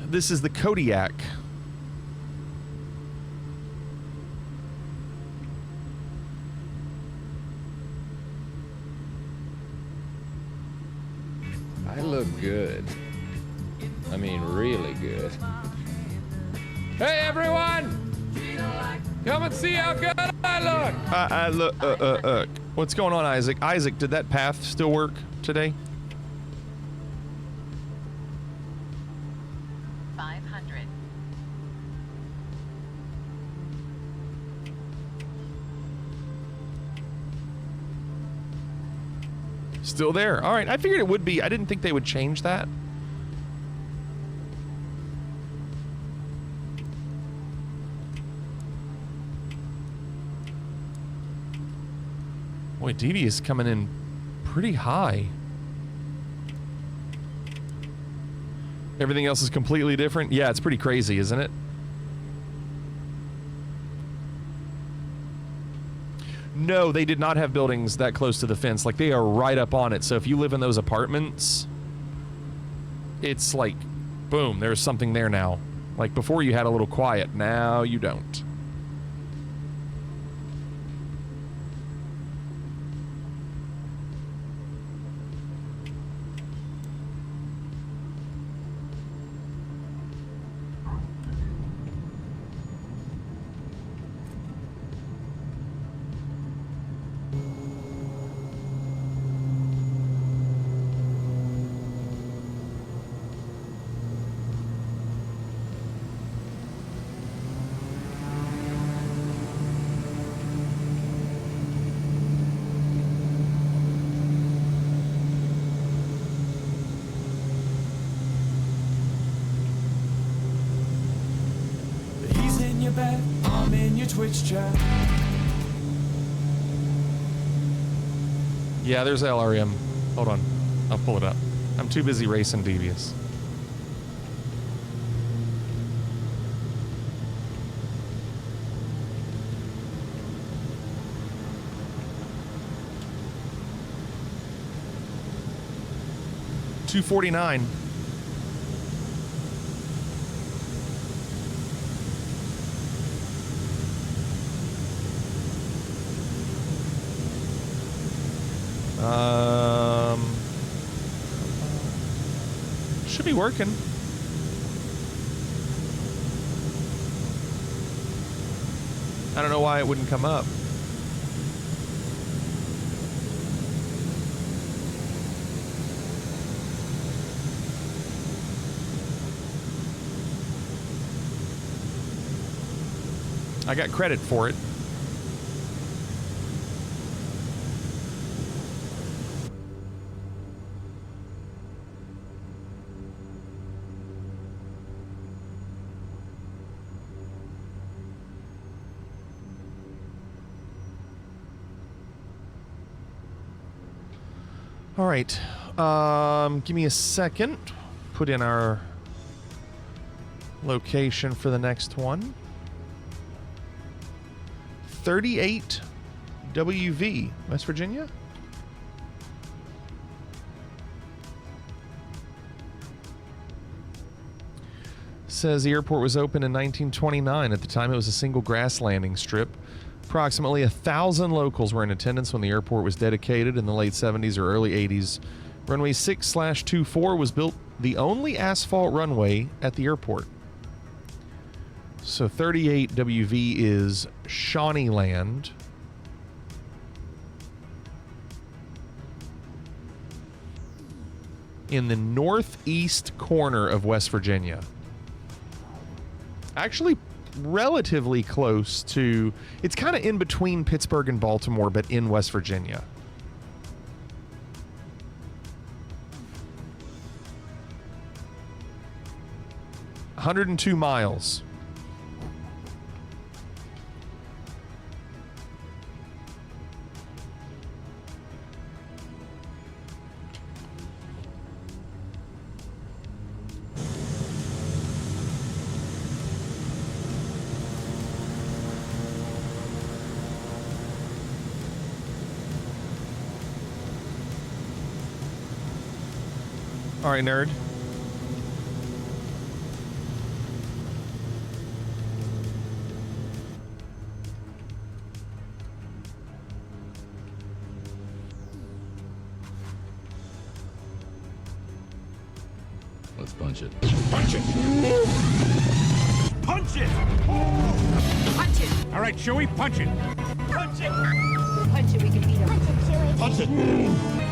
This is the Kodiak. I look good. I mean, really good. Hey, everyone! Come and see how good I look! What's going on, Isaac? Isaac, did that path still work today? 500. Still there. All right, I figured it would be. I didn't think they would change that. Boy, Devious coming in pretty high. Everything else is completely different. Yeah, it's pretty crazy, isn't it? No, they did not have buildings that close to the fence. Like, they are right up on it. So if you live in those apartments, it's like, boom, there's something there now. Like, before you had a little quiet. Now you don't. I'm in your Twitch chat. Yeah, there's LRM. Hold on. I'll pull it up. I'm too busy racing Devious. $249. Should be working. I don't know why it wouldn't come up. I got credit for it. All right. Give me a second. Put in our location for the next one. 38 WV, West Virginia. Says the airport was opened in 1929. At the time, it was a single grass landing strip. Approximately 1,000 locals were in attendance when the airport was dedicated in the late 70s or early 80s. Runway 6/24 was built the only asphalt runway at the airport. So 38 WV is Shawneeland. In the northeast corner of West Virginia. Actually, relatively close to, it's kind of in between Pittsburgh and Baltimore, but in West Virginia. $102 miles. All right, nerd. Let's punch it. Punch it! Punch it! Punch it! All right, Chewie, punch it! Punch it! Punch it, we can beat him. Punch it, Chewie. Punch it!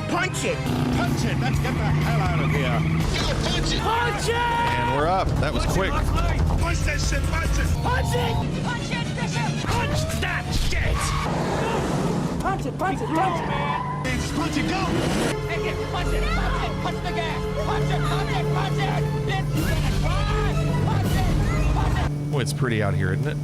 Punch it! Punch it! Let's get the hell out of here! Punch it! Punch it! And we're up. That was quick. Punch that shit! Punch it! Punch it! Punch it, Bishop! Punch that shit! Punch it, punch it, punch it! Punch it, go! Take it, punch it, punch it, punch the gas! Punch it, punch it, punch it! It's gonna cry! Punch it, punch it! Boy, it's pretty out here, isn't it?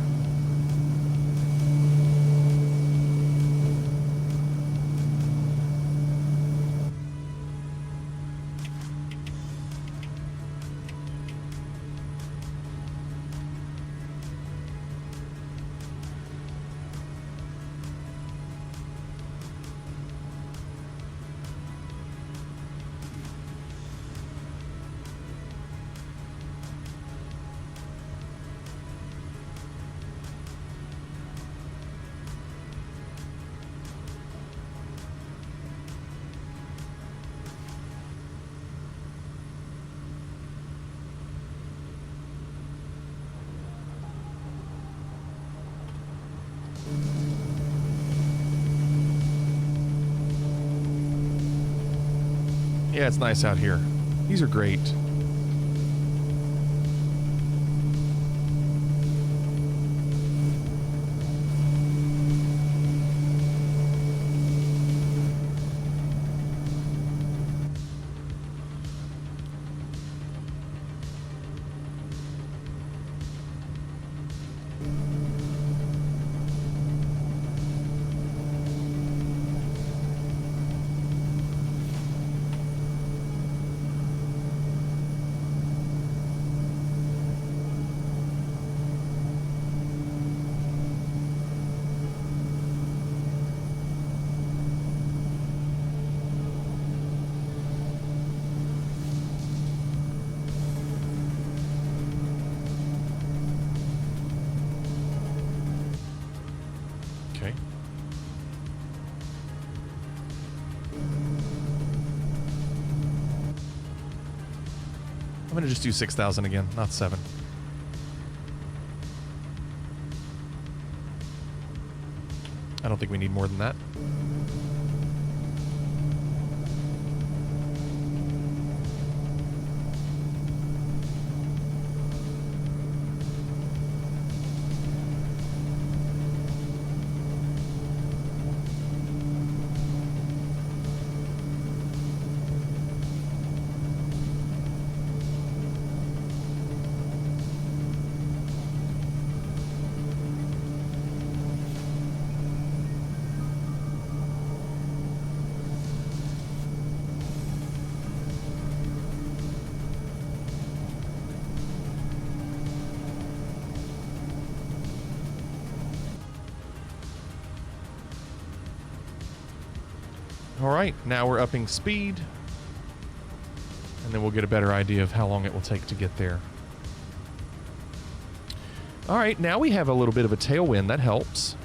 Yeah, it's nice out here. These are great. Okay. I'm going to just do 6,000 again, not 7. I don't think we need more than that. All right, now we're upping speed. And then we'll get a better idea of how long it will take to get there. All right, now we have a little bit of a tailwind. That helps.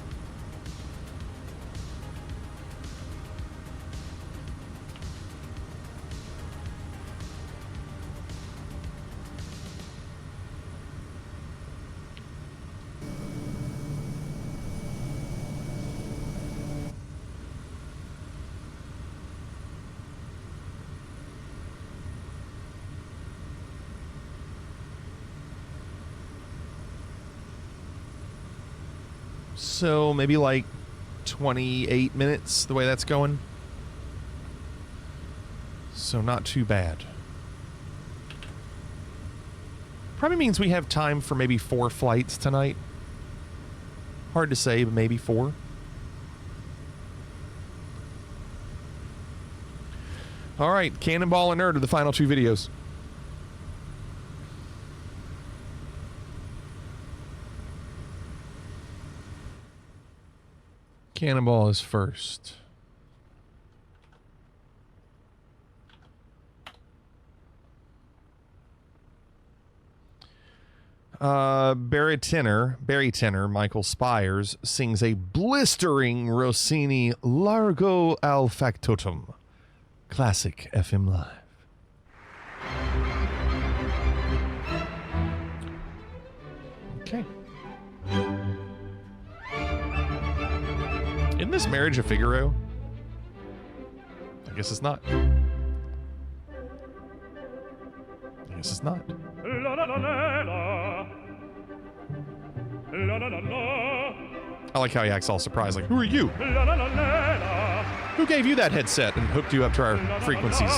So maybe like 28 minutes, the way that's going. So not too bad. Probably means we have time for maybe 4 flights tonight. Hard to say, but maybe 4. All right, Cannonball and Nerd are the final 2 videos. Cannonball is first. Barry tenor Michael Spires sings a blistering Rossini Largo al Factotum. Classic FM Live. Okay. Isn't this Marriage of Figaro? I guess it's not. I guess it's not. I like how he acts all surprised, like, who are you? Who gave you that headset and hooked you up to our frequencies?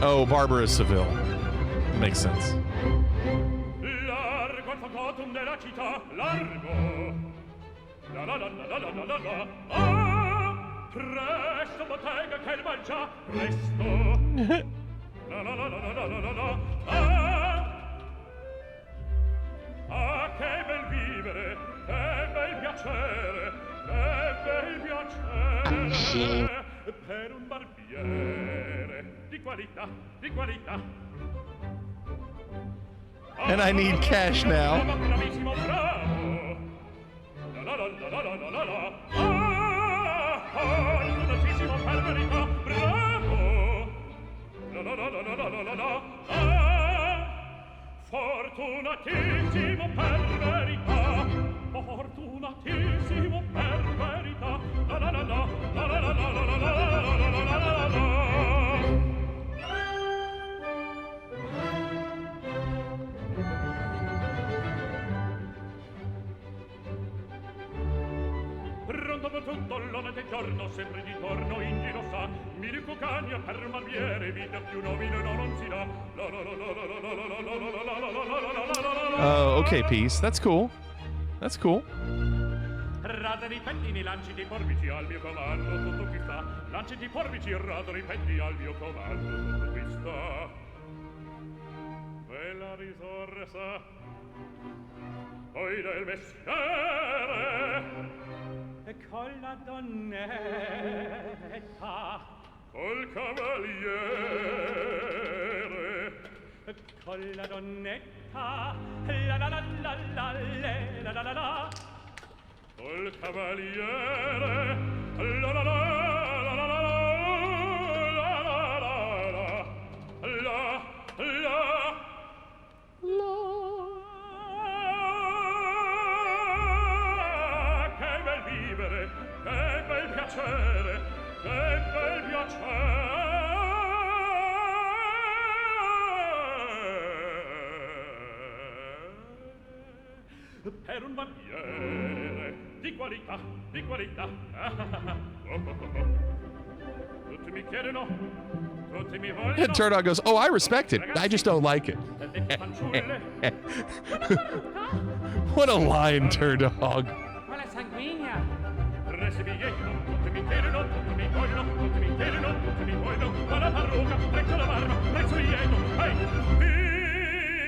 Oh, Barbara Seville. Makes sense. Presto bottega che il mangia, presto. Ah, che bel vivere, che bel piacere, che bel piacere per un barbiere di qualità, di qualità. And I need cash now. Bravissimo, bravo. La la la la la la la. Fortunatissimo per verità, bravo. La la la la la la la la. Fortunatissimo per verità. Fortunatissimo per verità. La la la la la la la la la la la la la. Pronto per tutto l'ora del giorno, sempre di torno in giro sa, mille cucagna per un barbiere, vita più nobile non si dà. Oh, okay, peace. That's cool. That's cool. Radari i pettini, lanci di forbici al mio comando, tutto qui sta. Lanci di forbici, radari i pettini al mio comando, tutto qui sta. Bella risorsa, poi del mestiere. Con la donnetta, col cavaliere, con la donnetta, la la la la la la la la la, col cavaliere, la la la la la la la che bel piacere, che bel piacere per un barbiere di qualità, di qualità. Tutti mi chiedono, tutti mi vogliono. And Turdog goes, oh, I respect it. I just don't like it. What a line, Turdog. Quella sanguigna. Tutti mi chiedono, tutti mi vogliono, tutti mi chiedono, tutti mi vogliono, ma la parrucca, prezzo la barba, prezzo il lieto, hey,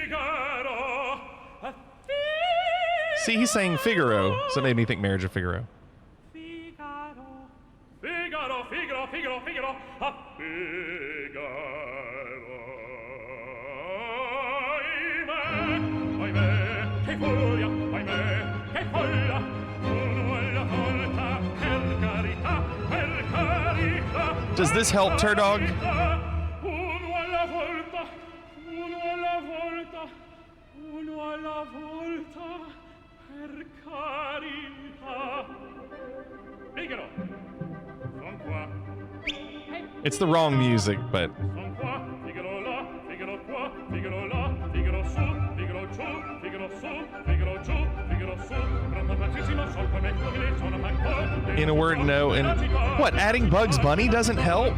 Figaro, See, he's saying Figaro, so it made me think Marriage of Figaro. Figaro, Figaro, Figaro, Figaro, Figaro, ah, Figaro. Ahimè, che furia, ahimè, che folla. Uno alla volta, per carità, per carità. Does this help, Turdog? Uno alla volta, uno alla volta, uno alla volta, per carità. Figaro, son qua. It's the wrong music, but Son qua, Figaro là, Figaro qua, Figaro là, Figaro su, Figaro giù, Figaro su, Figaro giù, Figaro su, drammaticissimo, sol come fumine, sono manco. in a word, no. And what, adding Bugs Bunny doesn't help?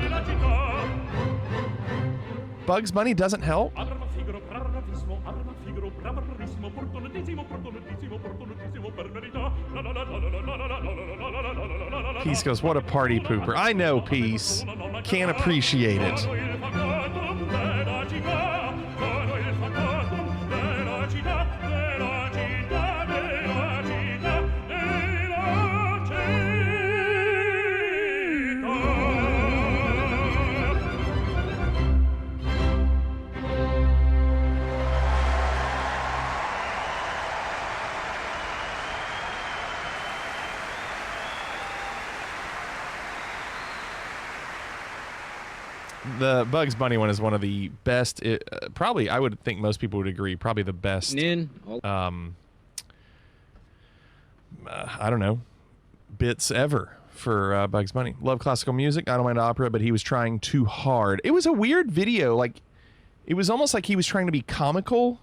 Bugs Bunny doesn't help? Arma Figaro, bravissimo, arma Figaro, bravissimo, fortunatissimo, fortunatissimo, fortunatissimo, per verità. La la la la la la la la la la la la la la. Peace goes, what a party pooper. I know, Peace. Can't appreciate it. The Bugs Bunny one is one of the best, probably, I would think most people would agree, probably the best, I don't know, bits ever for Bugs Bunny. Love classical music, I don't mind opera, but he was trying too hard. It was a weird video, like, it was almost like he was trying to be comical.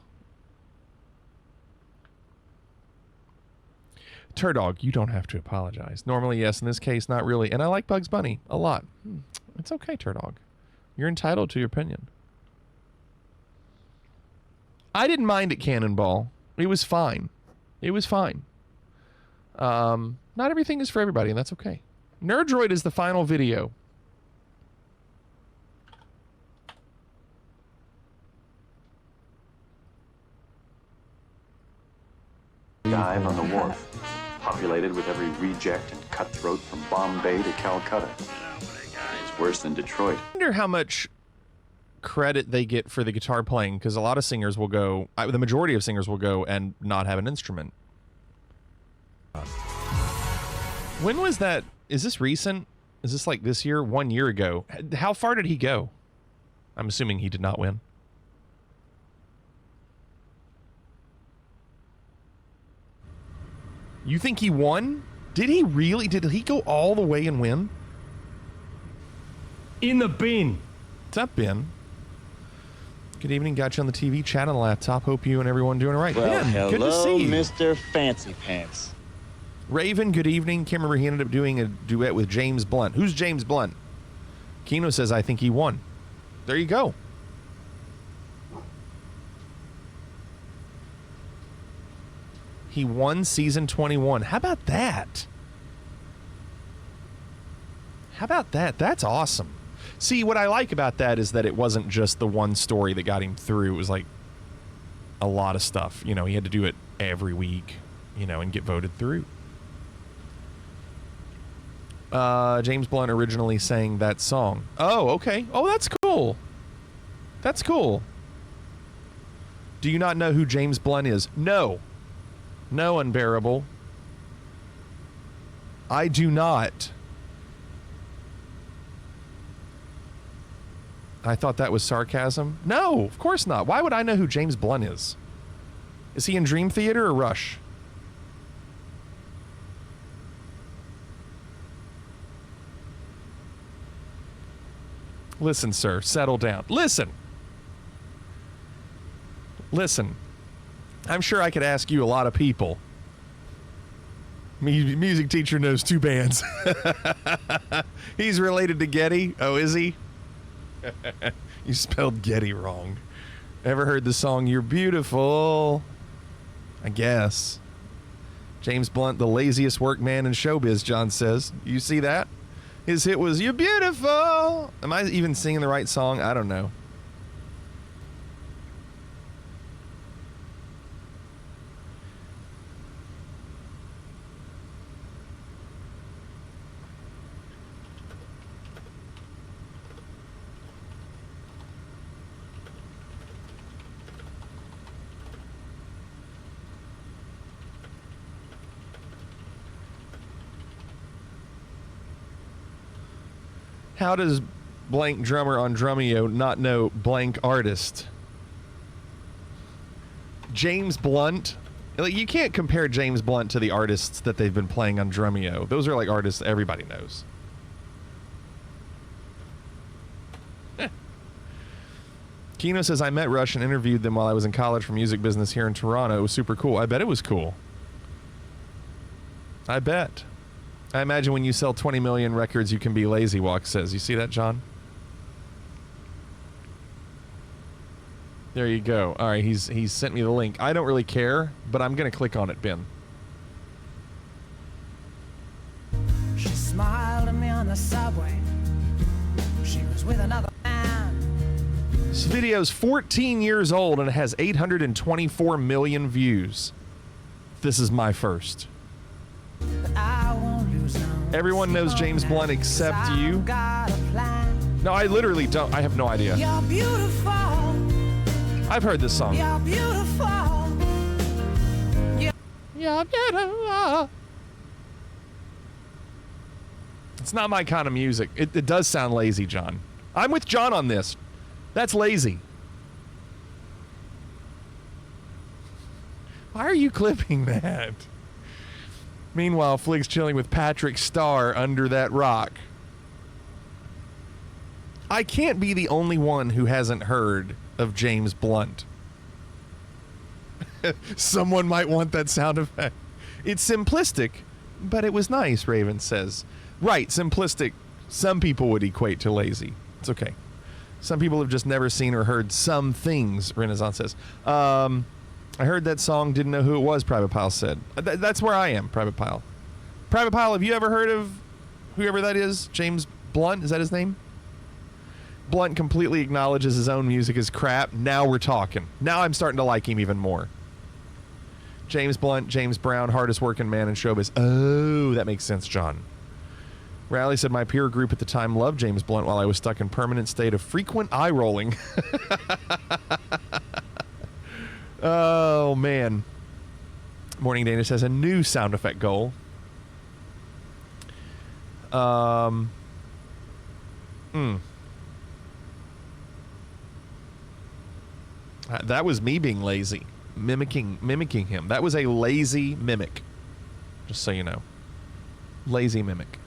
Turdog, you don't have to apologize. Normally, yes, in this case, not really. And I like Bugs Bunny a lot. It's okay, Turdog. You're entitled to your opinion. I didn't mind it, Cannonball. It was fine. It was fine. Not everything is for everybody, and that's okay. Nerdroid is the final video. Dive on the wharf, populated with every reject and cutthroat from Bombay to Calcutta. It's worse than Detroit. I wonder how much credit they get for the guitar playing, because a lot of singers will go, the majority of singers will go and not have an instrument. When was that? Is this recent? Is this like this year? 1 year ago? How far did he go? I'm assuming he did not win. You think he won? Did he really? Did he go all the way and win? In the bin. What's up, Ben? Good evening. Got you on the TV, chat on the laptop. Hope you and everyone doing all right. Well, Ben, hello, good to see you. Mr. Fancy Pants. Raven, good evening. Can't remember, he ended up doing a duet with James Blunt. Who's James Blunt? Kino says, I think he won. There you go. He won season 21. How about that? How about that? That's awesome. See, what I like about that is that it wasn't just the one story that got him through. It was like a lot of stuff. You know, he had to do it every week, you know, and get voted through. James Blunt originally sang that song. Oh, okay. Oh, that's cool. That's cool. Do you not know who James Blunt is? No. No, Unbearable. I do not. I thought that was sarcasm. No, of course not. Why would I know who James Blunt is? Is he in Dream Theater or Rush? Listen, sir, settle down. Listen. Listen. I'm sure I could ask you a lot of people. Music teacher knows 2 bands. He's related to Getty. Oh, is he? You spelled Getty wrong. Ever heard the song You're Beautiful? I guess. James Blunt, the laziest workman in showbiz, John says. You see that? His hit was You're Beautiful. Am I even singing the right song? I don't know. How does blank drummer on Drumeo not know blank artist? James Blunt. Like, you can't compare James Blunt to the artists that they've been playing on Drumeo. Those are like artists everybody knows. Kino says, I met Rush and interviewed them while I was in college for music business here in Toronto. It was super cool. I bet it was cool. I bet. I imagine when you sell 20 million records, you can be lazy, Walk says. You see that, John? There you go. All right, he's sent me the link. I don't really care, but I'm going to click on it, Ben. She smiled at me on the subway. She was with another man. This video's 14 years old and it has 824 million views. This is my first. Everyone knows James Blunt except you. No, I literally don't. I have no idea. You're beautiful. I've heard this song. You're beautiful. You're beautiful. It's not my kind of music. It does sound lazy, John. I'm with John on this. That's lazy. Why are you clipping that? Meanwhile, Flig's chilling with Patrick Starr under that rock. I can't be the only one who hasn't heard of James Blunt. Someone might want that sound effect. It's simplistic, but it was nice, Raven says. Right, simplistic. Some people would equate to lazy. It's okay. Some people have just never seen or heard some things, Renaissance says. I heard that song, didn't know who it was, Private Pile said. That's where I am, Private Pile. Private Pile, have you ever heard of whoever that is? James Blunt, is that his name? Blunt completely acknowledges his own music is crap. Now we're talking. Now I'm starting to like him even more. James Blunt, James Brown, hardest working man in showbiz. Oh, that makes sense, John. Rally said, my peer group at the time loved James Blunt while I was stuck in permanent state of frequent eye rolling. Oh, man. Morning Dana says a new sound effect goal. That was me being lazy. Mimicking him. That was a lazy mimic. Just so you know. Lazy mimic.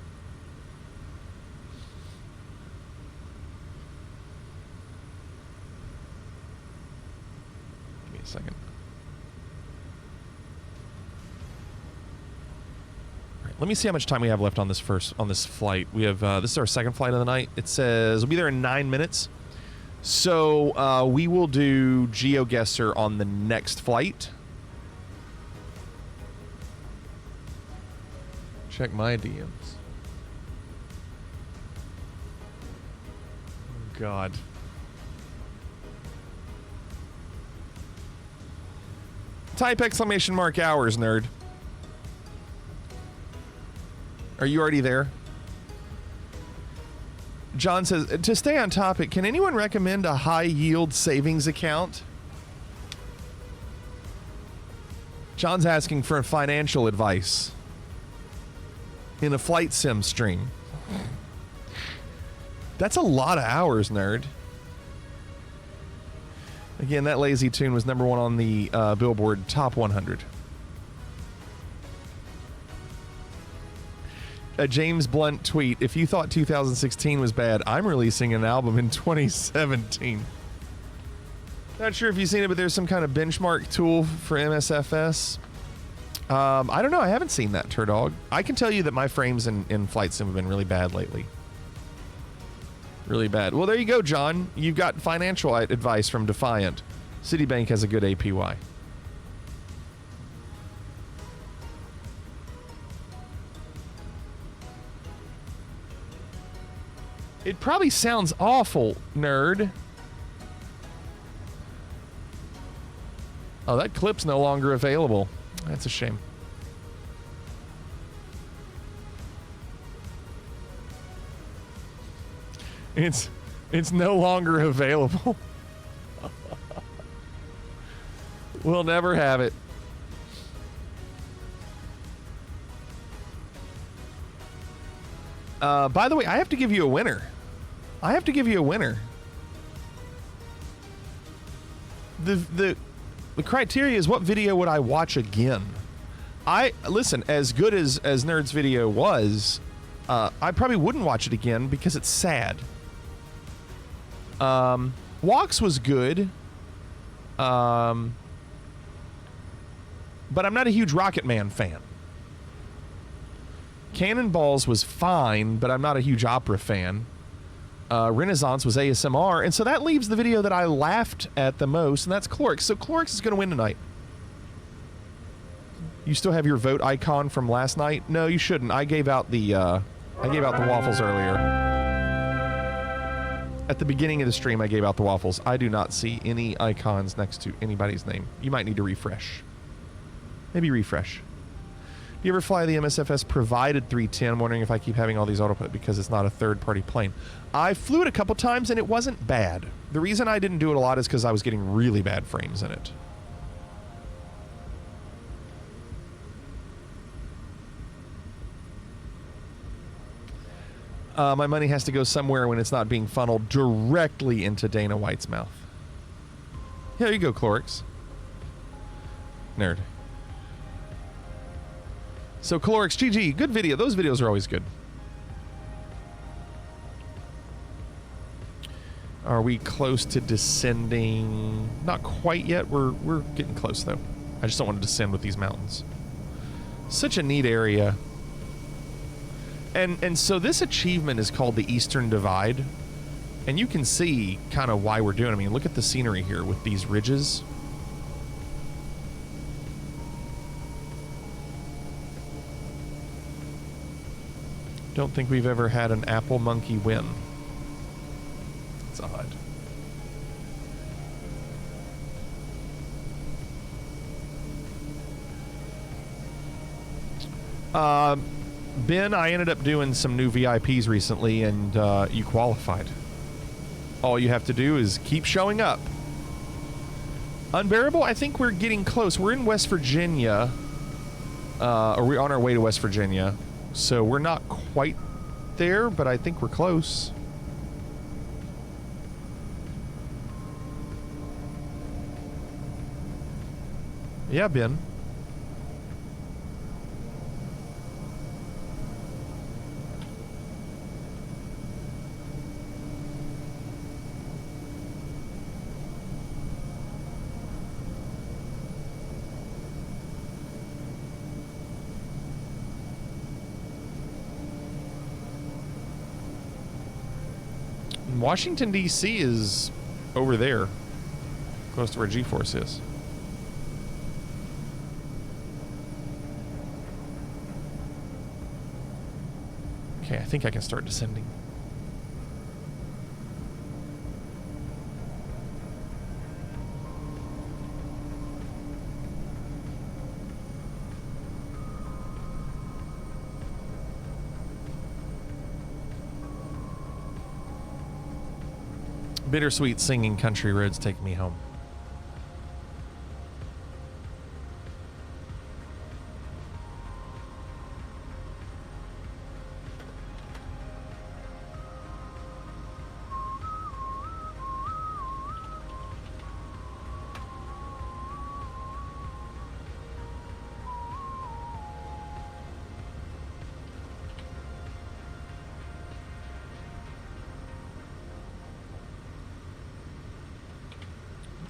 Give me a second. All right, let me see how much time we have left on this flight. We have this is our second flight of the night. It says we'll be there in 9 minutes. So we will do GeoGuessr on the next flight. Check my DMs. Oh, God. Type exclamation mark hours, nerd. Are you already there? John says, to stay on topic, can anyone recommend a high-yield savings account? John's asking for financial advice in a flight sim stream. That's a lot of hours, nerd. Again, that lazy tune was #1 on the Billboard Top 100. A James Blunt tweet, if you thought 2016 was bad, I'm releasing an album in 2017. Not sure if you've seen it, but there's some kind of benchmark tool for MSFS. I don't know. I haven't seen that, Turdog. I can tell you that my frames in Flight Sim have been really bad lately. Really bad. Well, there you go, John. You've got financial advice from Defiant. Citibank has a good APY. It probably sounds awful, nerd. Oh, that clip's no longer available. That's a shame. It's no longer available. We'll never have it. By the way, I have to give you a winner. I have to give you a winner. The criteria is what video would I watch again? Listen, as good as Nerd's video was, I probably wouldn't watch it again because it's sad. Walks was good. But I'm not a huge Rocket Man fan. Cannonballs was fine, but I'm not a huge opera fan. Renaissance was ASMR, and so that leaves the video that I laughed at the most, and that's Clorix. So Clorix is going to win tonight. You still have your vote icon from last night? No, you shouldn't. I gave out the waffles earlier. At the beginning of the stream, I gave out the waffles. I do not see any icons next to anybody's name. You might need to refresh. Maybe refresh. Do you ever fly the MSFS provided 310? I'm wondering if I keep having all these autopilot because it's not a third-party plane. I flew it a couple times and it wasn't bad. The reason I didn't do it a lot is because I was getting really bad frames in it. My money has to go somewhere when it's not being funneled directly into Dana White's mouth. Here you go, Clorix. Nerd. So, Clorix, GG, good video. Those videos are always good. Are we close to descending? Not quite yet. We're getting close, though. I just don't want to descend with these mountains. Such a neat area. And so this achievement is called the Eastern Divide. And you can see kind of why we're doing it. I mean, look at the scenery here with these ridges. Don't think we've ever had an apple monkey win. It's odd. Ben, I ended up doing some new VIPs recently, and you qualified. All you have to do is keep showing up. Unbearable, I think we're getting close. We're in West Virginia. Or we're on our way to West Virginia. So we're not quite there, but I think we're close. Yeah, Ben. Washington, D.C. is over there, close to where G-Force is. Okay, I think I can start descending. Bittersweet singing country roads take me home.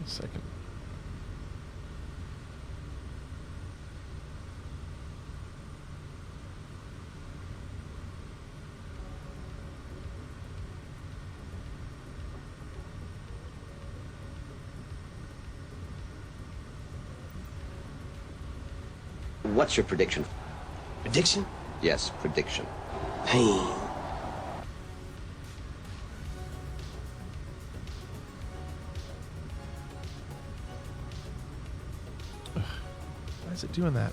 Second. What's your prediction? Prediction? Yes, prediction. Pain. Why is it doing that?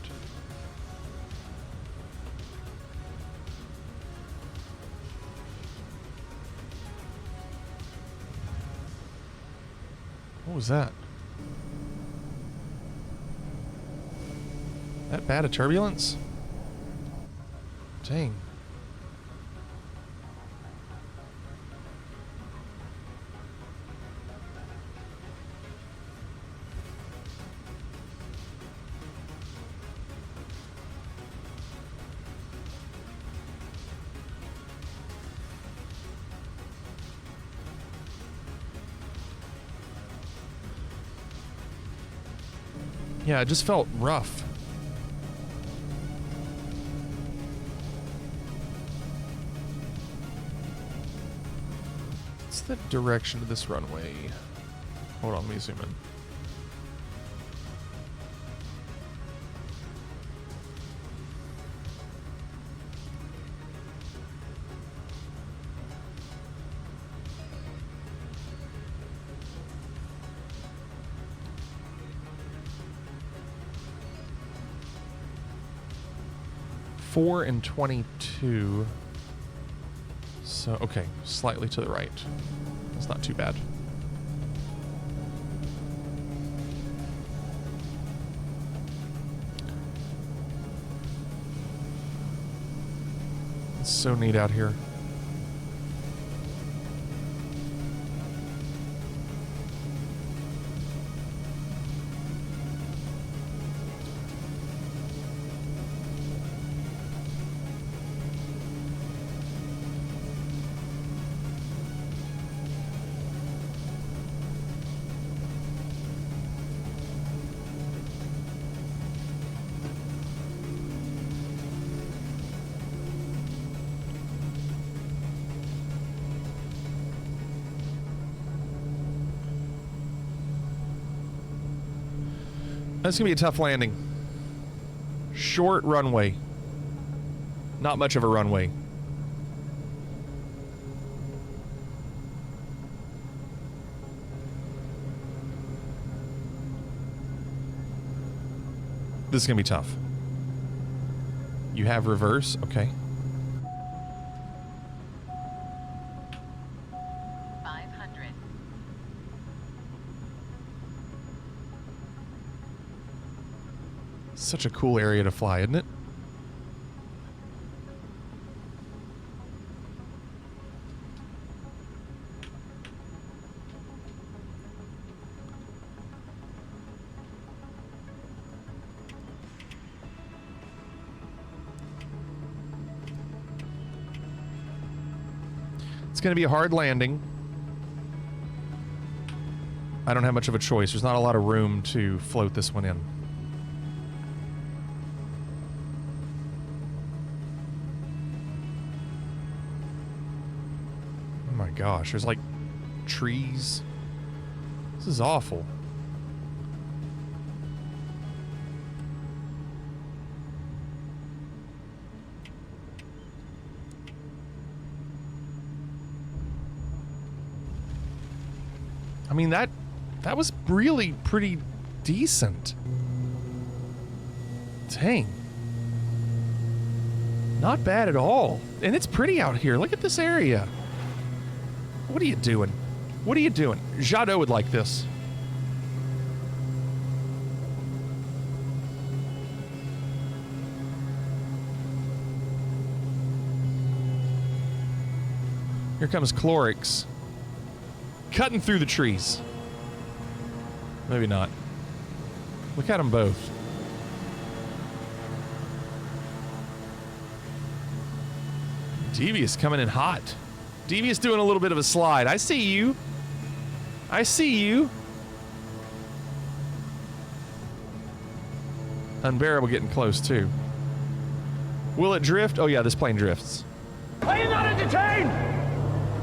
What was that? That bad a turbulence? Dang. Yeah, it just felt rough. What's the direction of this runway? Hold on, let me zoom in. Four and 22. So, okay, slightly to the right. That's not too bad. It's so neat out here. That's gonna be a tough landing. Short runway. Not much of a runway. This is gonna be tough. You have reverse, okay. 500. Such a cool area to fly, isn't it? It's going to be a hard landing. I don't have much of a choice. There's not a lot of room to float this one in. Oh my gosh, there's like trees. This is awful. I mean, that was really pretty decent. Dang. Not bad at all. And it's pretty out here. Look at this area. What are you doing? What are you doing? Jadot would like this. Here comes Clorix. Cutting through the trees. Maybe not. Look at them both. Devious coming in hot. Devious doing a little bit of a slide. I see you. I see you. Unbearable getting close too. Will it drift? Oh yeah, this plane drifts. Are you not entertained?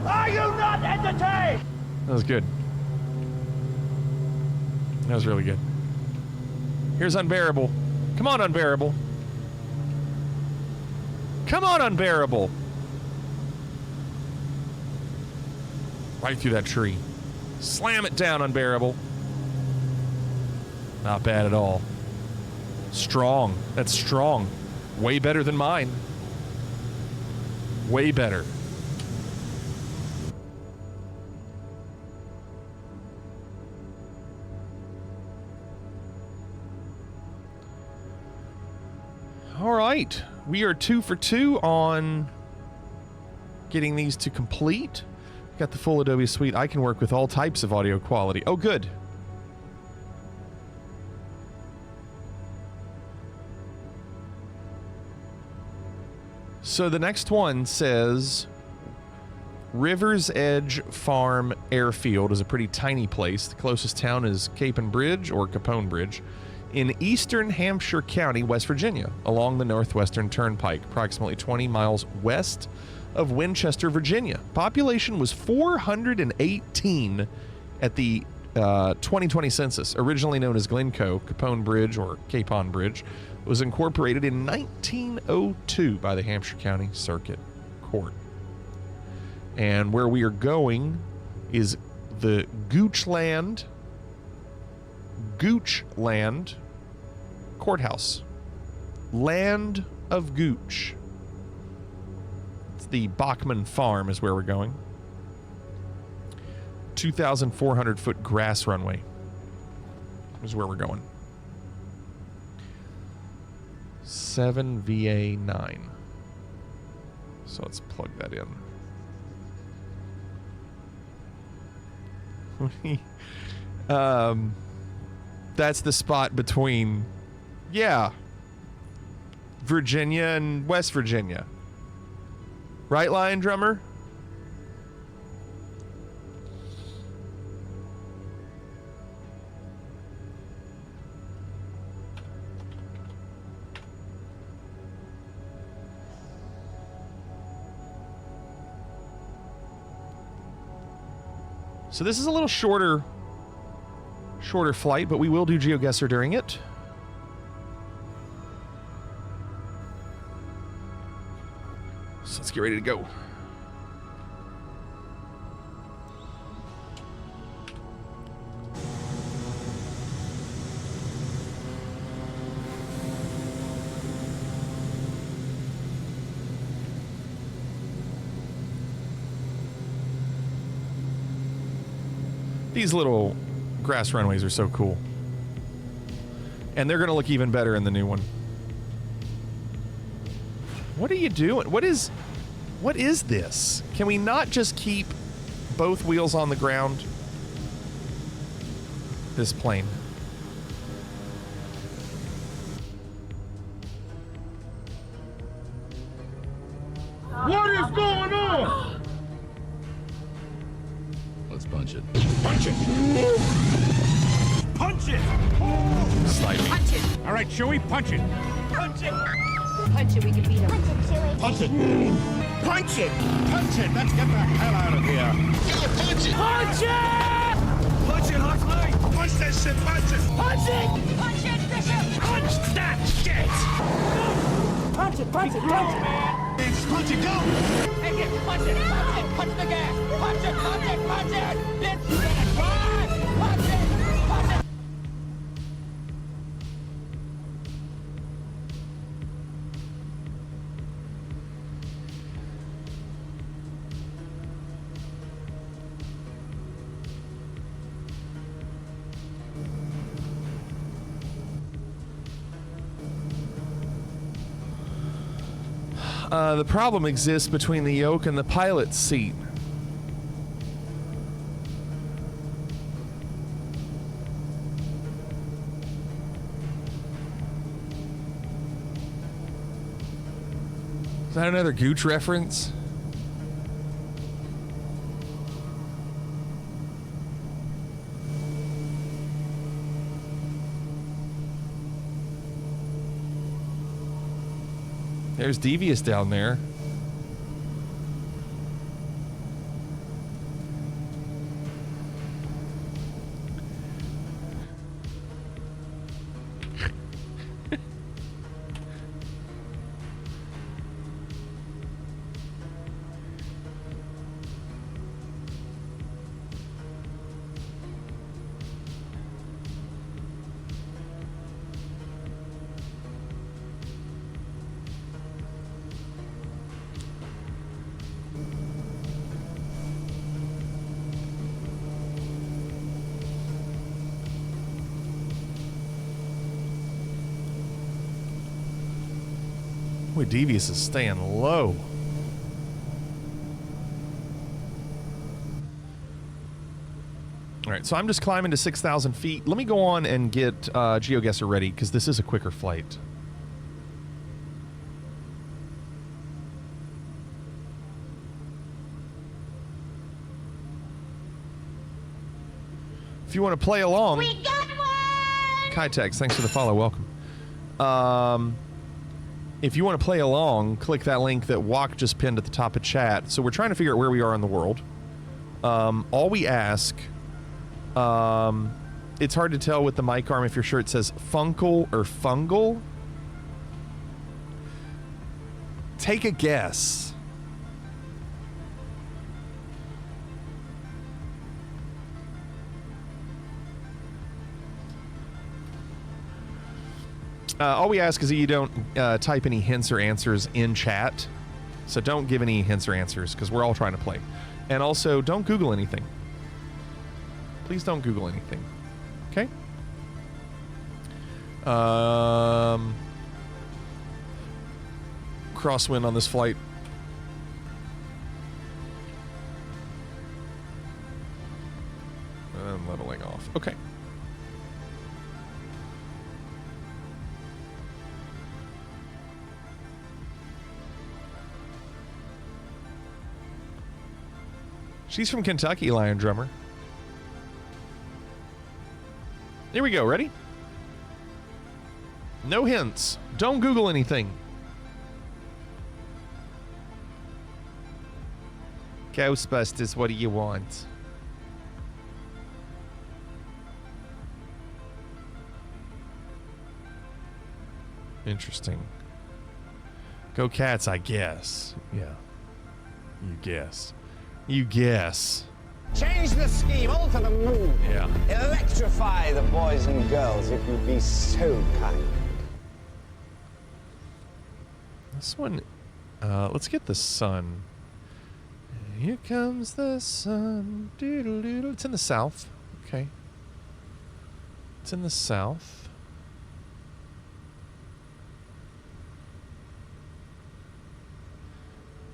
Are you not entertained? That was good. That was really good. Here's Unbearable. Come on, Unbearable. Come on, Unbearable. Right through that tree. Slam it down, Unbearable. Not bad at all. Strong. That's strong. Way better than mine. Way better. All right, we are 2 for 2 on getting these to complete. Got the full Adobe suite. I can work with all types of audio quality. Oh, good. So the next one says River's Edge Farm Airfield is a pretty tiny place. The closest town is Cape and Bridge or Capone Bridge. in eastern Hampshire County, West Virginia, along the Northwestern Turnpike, approximately 20 miles west of Winchester, Virginia. Population was 418 at the 2020 census. Originally known as Glencoe, Capone Bridge or Capon Bridge was incorporated in 1902 by the Hampshire County Circuit Court. And where we are going is the Goochland Courthouse. Land of Gooch. It's the Bachman Farm is where we're going. 2,400 foot grass runway is where we're going. 7VA9. So let's plug that in. That's the spot between, Virginia and West Virginia. Right, Lion Drummer? So this is a little shorter flight, but we will do GeoGuessr during it. So let's get ready to go. These little grass runways are so cool. And they're going to look even better in the new one. What are you doing? What is this? Can we not just keep both wheels on the ground? This plane. What is going on? Let's punch it. Punch it! Punch it! Slightly. Punch it! All right, Chewie, punch it! Punch it! Punch it, we can beat him. Punch it, Chewie. Punch it! Punch it! Punch it! Let's get the hell out of here! Punch it! Punch it! Punch it, Huxley! Punch that shit! Punch it! Punch it! Punch it, Bishop! Punch that shit! Punch it, punch it, punch it! Punch it, go! Hey, get punch it, punch it, punch the gas! Punch it, punch it, punch it! Bitch, you gonna cry! Punch it, punch it! The problem exists between the yoke and the pilot's seat. Is that another Gooch reference? There's Devious down there. Boy, Devious is staying low. All right, so I'm just climbing to 6,000 feet. Let me go on and get GeoGuessr ready, because this is a quicker flight. If you want to play along... We got one! Kitex, thanks for the follow. Welcome. If you want to play along, click that link that Wok just pinned at the top of chat. So we're trying to figure out where we are in the world. All we ask, it's hard to tell with the mic arm if your shirt says Funkle or Fungal. Take a guess. All we ask is that you don't type any hints or answers in chat. So don't give any hints or answers because we're all trying to play. And also, don't Google anything. Please don't Google anything. Okay? Crosswind on this flight. I'm leveling off. Okay. She's from Kentucky, Lion Drummer. Here we go. Ready? No hints. Don't Google anything. Ghostbusters, what do you want? Interesting. Go Cats, I guess. Yeah. You guess. You guess. Change the scheme, alter the mood. Yeah. Electrify the boys and girls if you'd be so kind. This one, let's get the sun. Here comes the sun. Doodle-doodle. It's in the south. Okay. It's in the south.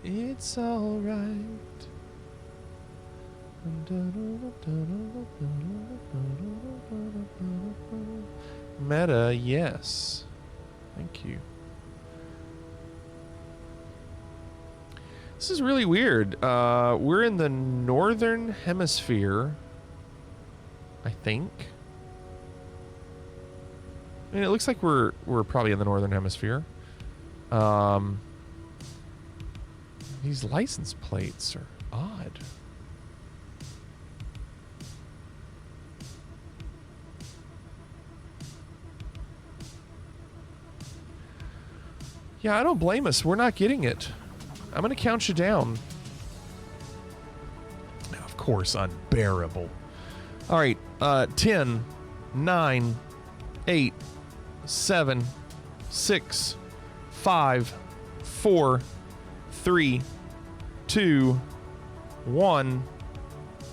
It's all right. Meta, yes. Thank you. This is really weird. We're in the northern hemisphere, I think. I mean, it looks like we're probably in the northern hemisphere. These license plates are odd. Yeah, I don't blame us. We're not getting it. I'm going to count you down. Of course, unbearable. All right, 10, 9, 8, 7, 6, 5, 4, 3, 2, 1,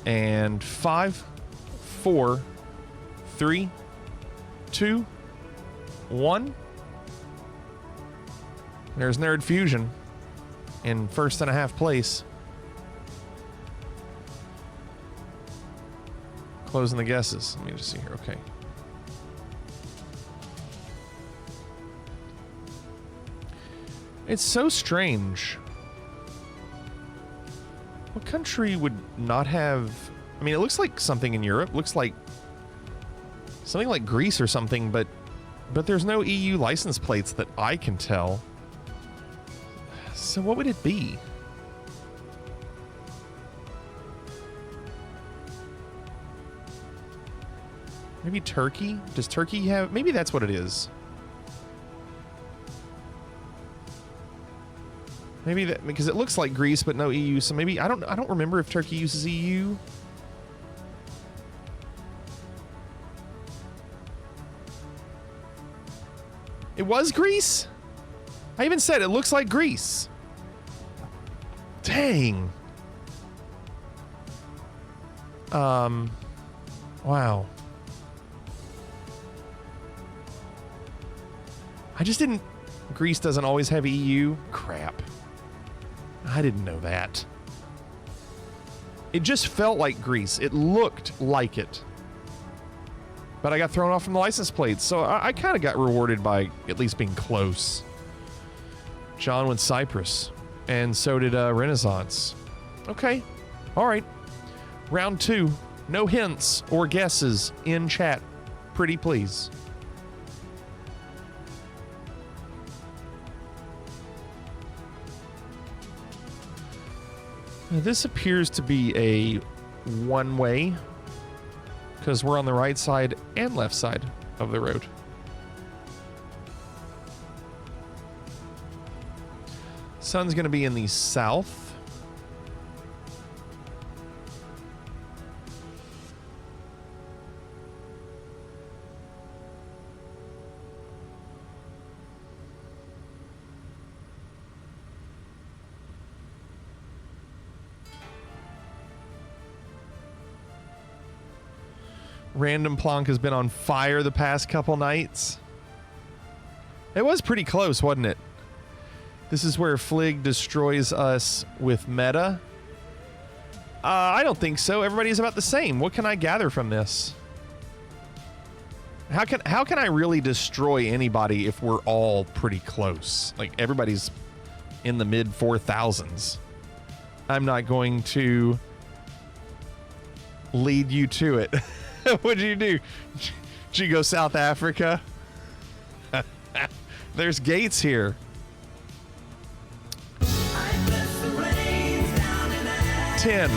and 5, 4, 3, 2, 1. There's Nerd Fusion in first and a half place. Closing the guesses. Let me just see here. Okay. It's so strange. What country would not have... I mean, it looks like something in Europe. Looks like something like Greece or something, but there's no EU license plates that I can tell. So what would it be? Maybe Turkey? Does Turkey have... Maybe that's what it is. Maybe that... Because it looks like Greece, but no EU, so maybe... I don't remember if Turkey uses EU. It was Greece? I even said it looks like Greece. Dang. Wow. I just didn't... Greece doesn't always have EU? Crap. I didn't know that. It just felt like Greece. It looked like it. But I got thrown off from the license plates, so I kind of got rewarded by at least being close. John went Cyprus, and so did Renaissance. Okay, all right. Round 2. No hints or guesses in chat. Pretty please. This appears to be a one-way because we're on the right side and left side of the road. Sun's going to be in the south. Random Plonk has been on fire the past couple nights. It was pretty close, wasn't it? This is where Flig destroys us with meta. I don't think so. Everybody's about the same. What can I gather from this? How can I really destroy anybody if we're all pretty close? Like, everybody's in the mid 4,000s. I'm not going to lead you to it. What'd you do? Did you go South Africa? There's gates here. 10,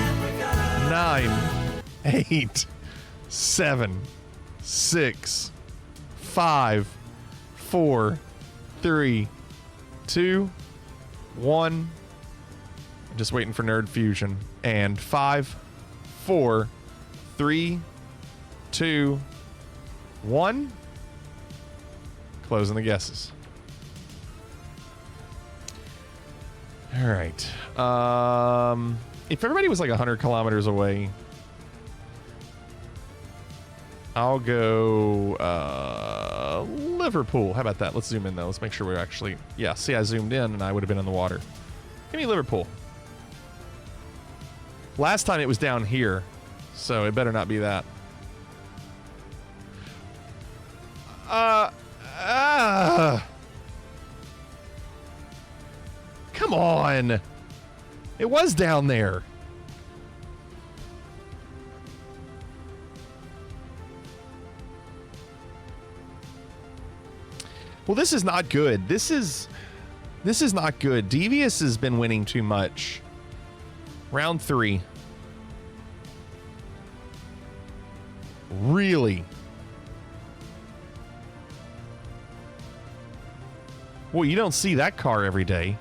9, 8, 7, 6, 5, 4, 3, 2, 1. I'm just waiting for Nerd Fusion. And 5, 4, 3, 2, 1. Closing the guesses. All right. If everybody was like 100 kilometers away, I'll go Liverpool. How about that? Let's zoom in though. Let's make sure we're actually... Yeah, see, I zoomed in and I would have been in the water. Give me Liverpool. Last time it was down here, so it better not be that. Come on. It was down there. Well, this is not good. This is not good. Devious has been winning too much. Round 3. Really? Well, you don't see that car every day.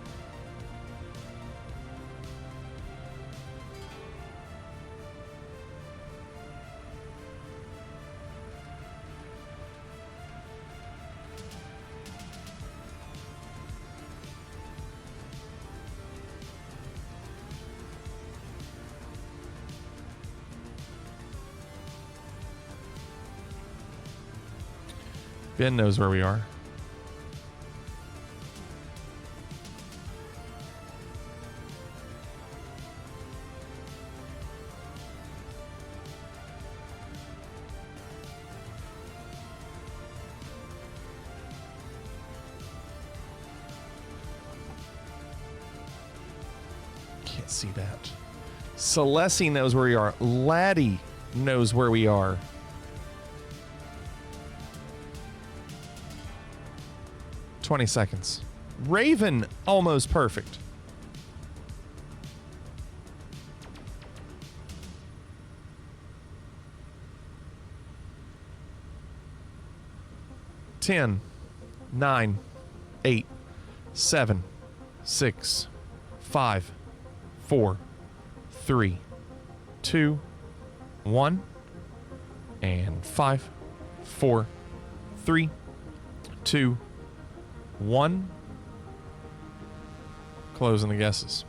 Ben knows where we are. Can't see that. Celessi knows where we are. Laddie knows where we are. 20 seconds. Raven, almost perfect. Ten, 9, 8, 7, 6, 5, 4, 3, 2, 1, and 5, 4, 3, 2, 1. Closing the guesses.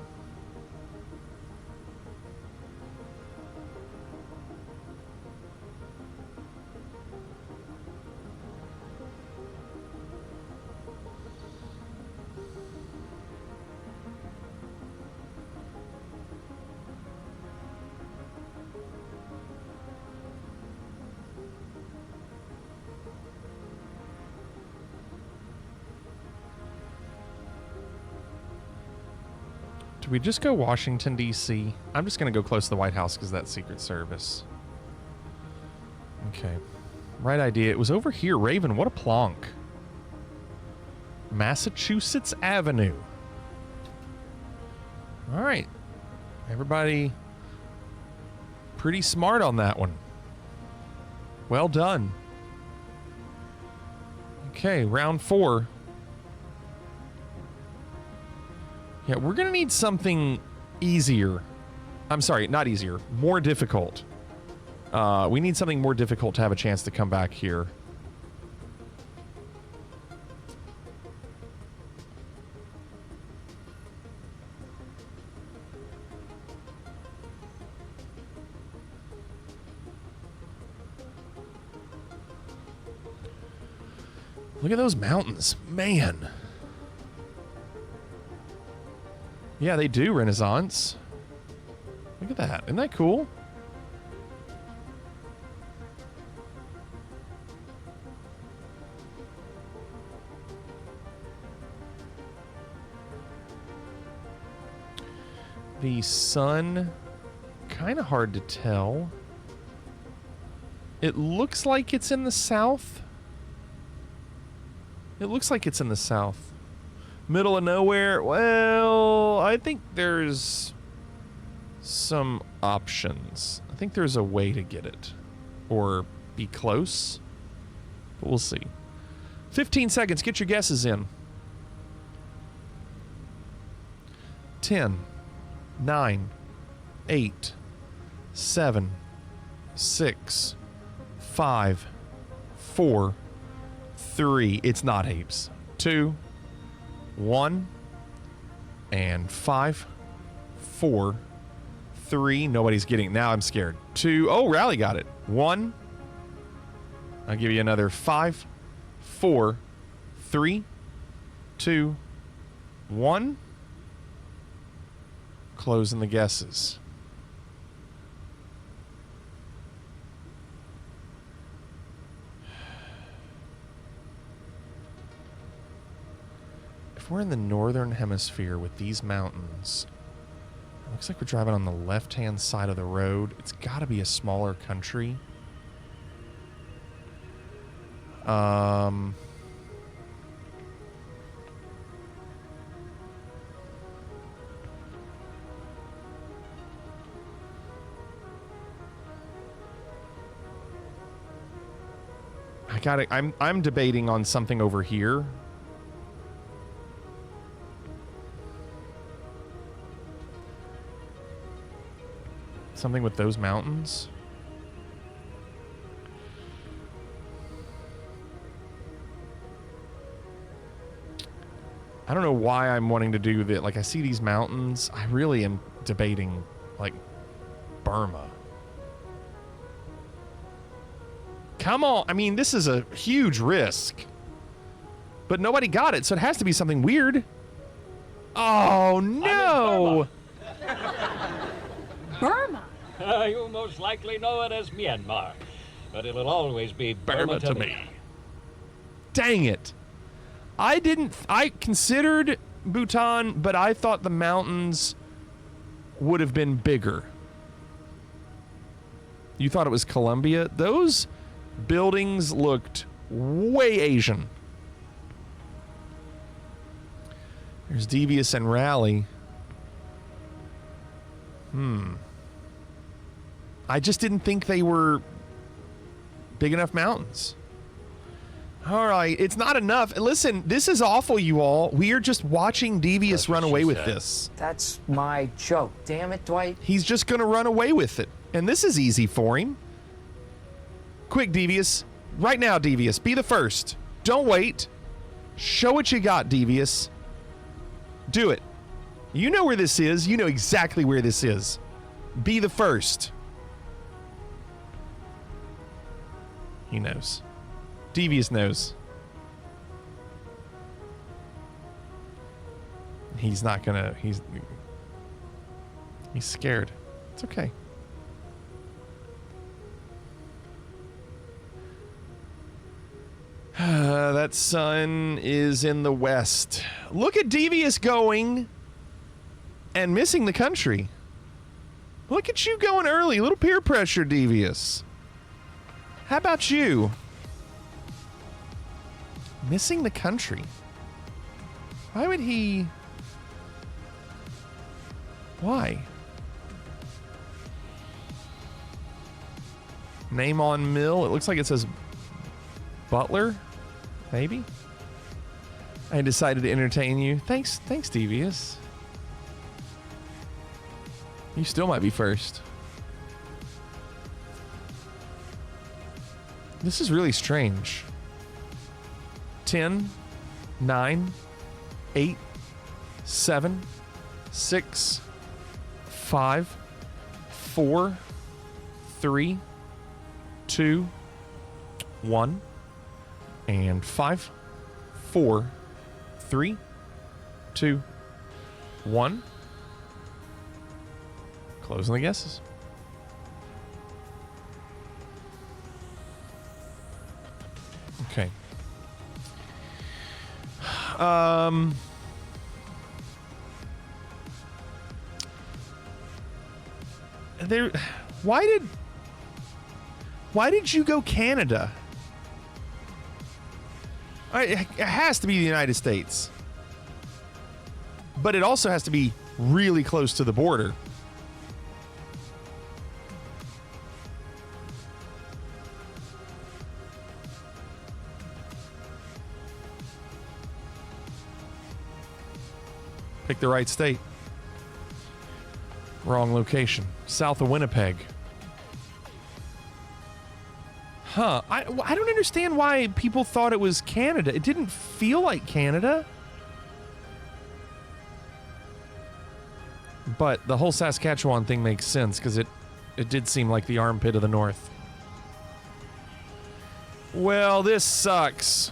Do we just go Washington, D.C.? I'm just going to go close to the White House because that's Secret Service. Okay. Right idea. It was over here. Raven, what a plonk. Massachusetts Avenue. All right. Everybody pretty smart on that one. Well done. Okay, round 4. Yeah, we're going to need something easier. I'm sorry, not easier. More difficult. We need something more difficult to have a chance to come back here. Look at those mountains. Man. Yeah, they do Renaissance. Look at that. Isn't that cool? The sun, kind of hard to tell. It looks like it's in the south. It looks like it's in the south. Middle of nowhere. Well, I think there's some options. I think there's a way to get it. Or be close. But we'll see. 15 seconds. Get your guesses in. 10, 9, 8, 7, 6, 5, 4, 3. It's not apes. 2, 1, and 5, 4, 3. Nobody's getting it. Now I'm scared. 2. Oh, Rally got it. 1. I'll give you another 5, 4, 3, 2, 1. Closing the guesses. If we're in the northern hemisphere with these mountains, it looks like we're driving on the left-hand side of the road. It's got to be a smaller country. I'm debating on something over here. Something with those mountains. I don't know why I'm wanting to do that. Like, I see these mountains. I really am debating, like, Burma. Come on. I mean, this is a huge risk. But nobody got it, so it has to be something weird. Oh, no. Burma? You'll most likely know it as Myanmar, but it'll always be Burma to me. Dang it. I considered Bhutan, but I thought the mountains would have been bigger. You thought it was Colombia? Those buildings looked way Asian. There's Devious and Rally. I just didn't think they were big enough mountains. All right, it's not enough. Listen, this is awful, you all. We are just watching Devious run away with this. That's my joke. Damn it, Dwight. He's just going to run away with it. And this is easy for him. Quick, Devious. Right now, Devious. Be the first. Don't wait. Show what you got, Devious. Do it. You know where this is. You know exactly where this is. Be the first. He knows. Devious knows. He's not gonna... He's scared. It's okay. That sun is in the west. Look at Devious going and missing the country. Look at you going early. A little peer pressure, Devious. How about you? Missing the country. Why would he... Why? Name on mill. It looks like it says Butler, maybe. I decided to entertain you. Thanks, Devious. You still might be first. This is really strange. 10, 9, 8, 7, 6, 5, 4, 3, 2, 1, and 5, 4, 3, 2, 1. Closing the guesses. Okay. Why did you go Canada? It has to be the United States. But it also has to be really close to the border. Pick the right state. Wrong location. South of Winnipeg. Huh. I don't understand why people thought it was Canada. It didn't feel like Canada. But the whole Saskatchewan thing makes sense because it did seem like the armpit of the north. Well, this sucks.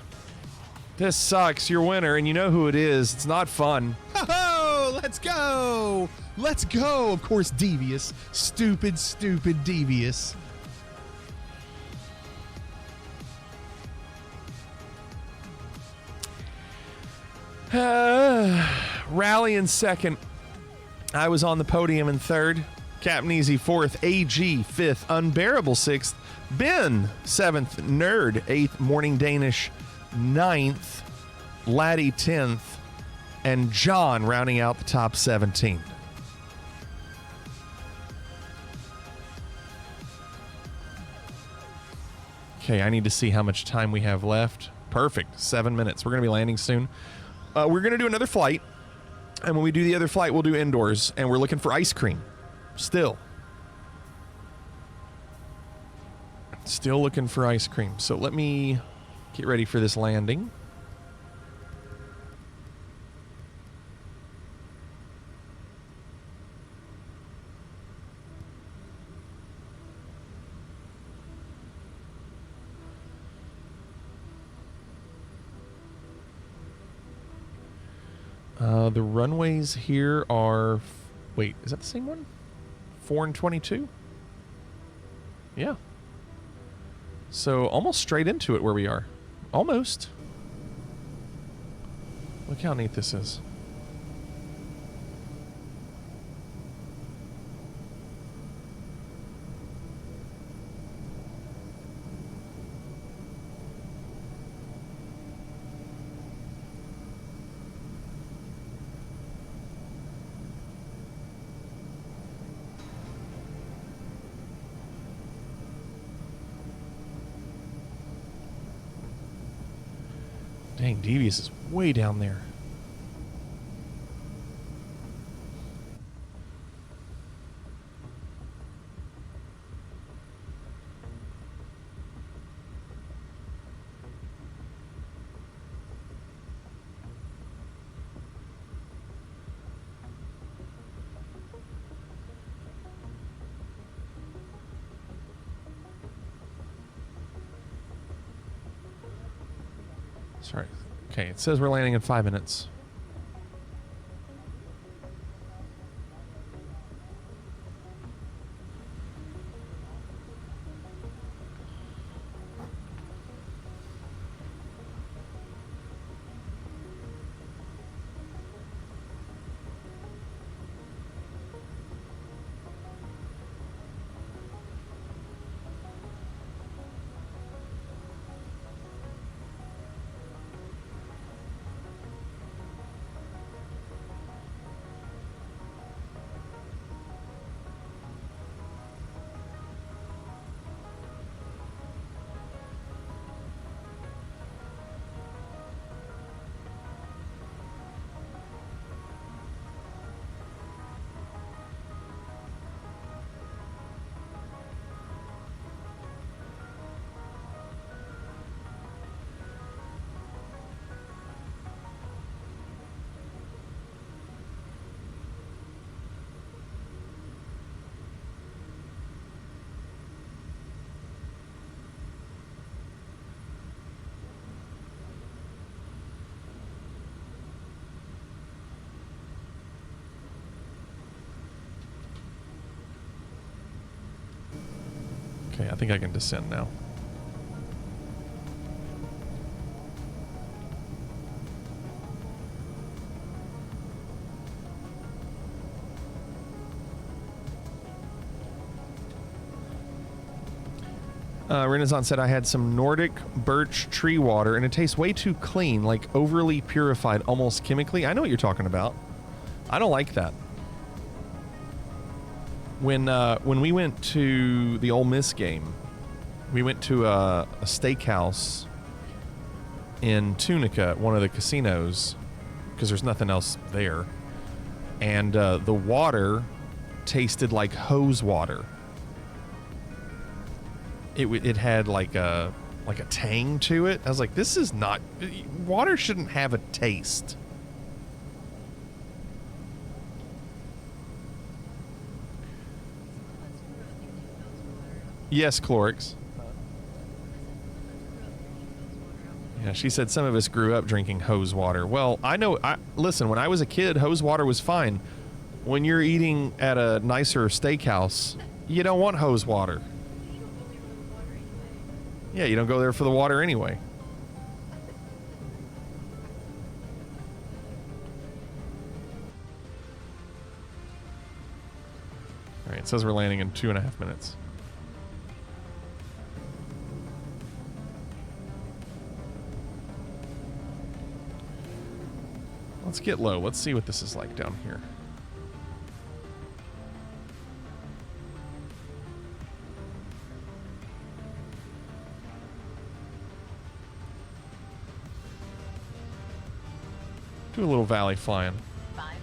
This sucks. Your winner, and you know who it is. It's not fun. Oh, let's go. Let's go. Of course, Devious. Stupid Devious. Rally in second. I was on the podium in third. Captain Easy fourth. AG fifth. Unbearable sixth. Ben seventh. Nerd eighth. Morning Danish ninth. Laddie 10th. And John rounding out the top 17. Okay, I need to see how much time we have left. Perfect. 7 minutes. We're going to be landing soon. We're going to do another flight. And when we do the other flight, we'll do indoors. And we're looking for ice cream. Still looking for ice cream. So let me get ready for this landing. The runways here are... Wait, is that the same one? 4 and 22? Yeah. So almost straight into it where we are. Almost. Look how neat this is. Dang, Devious is way down there. Sorry. Okay, it says we're landing in 5 minutes. Okay, I think I can descend now. Renaissance said I had some Nordic birch tree water and it tastes way too clean, like overly purified, almost chemically. I know what you're talking about. I don't like that. When we went to the Ole Miss game, we went to a steakhouse in Tunica, one of the casinos, because there's nothing else there. And the water tasted like hose water. It had like a tang to it. I was like, this is not... Water shouldn't have a taste. Yes, Clorix. Yeah, she said some of us grew up drinking hose water. Well, I know... listen, when I was a kid, hose water was fine. When you're eating at a nicer steakhouse, you don't want hose water. Yeah, you don't go there for the water anyway. All right, it says we're landing in 2.5 minutes. Let's get low. Let's see what this is like down here. Do a little valley flying. 500.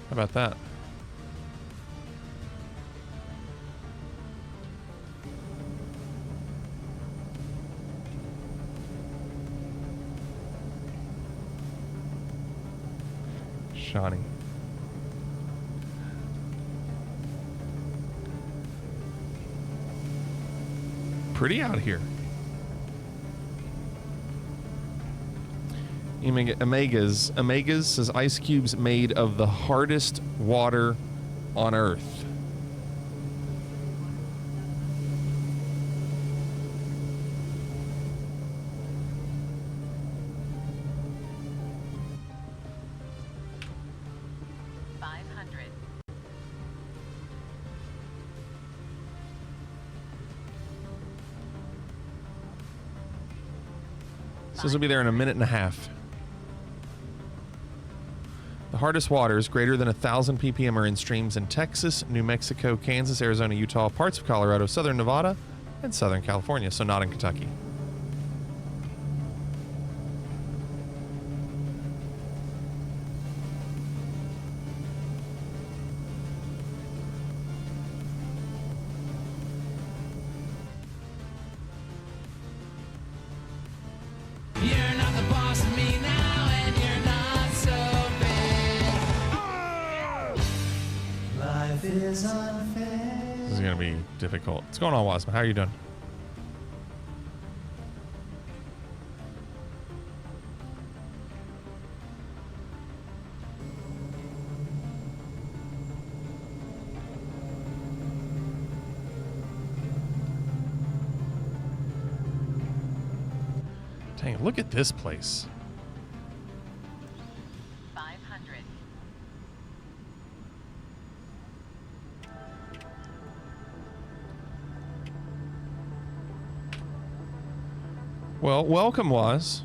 How about that? Shawnee. Pretty out here. Omegas says ice cubes made of the hardest water on Earth. Says we'll be there in 1.5 minutes. The hardest waters, greater than 1,000 ppm, are in streams in Texas, New Mexico, Kansas, Arizona, Utah, parts of Colorado, southern Nevada, and southern California, so not in Kentucky. This is going to be difficult. What's going on, Wasma? How are you doing? Dang, look at this place. 500. Well, welcome, Was.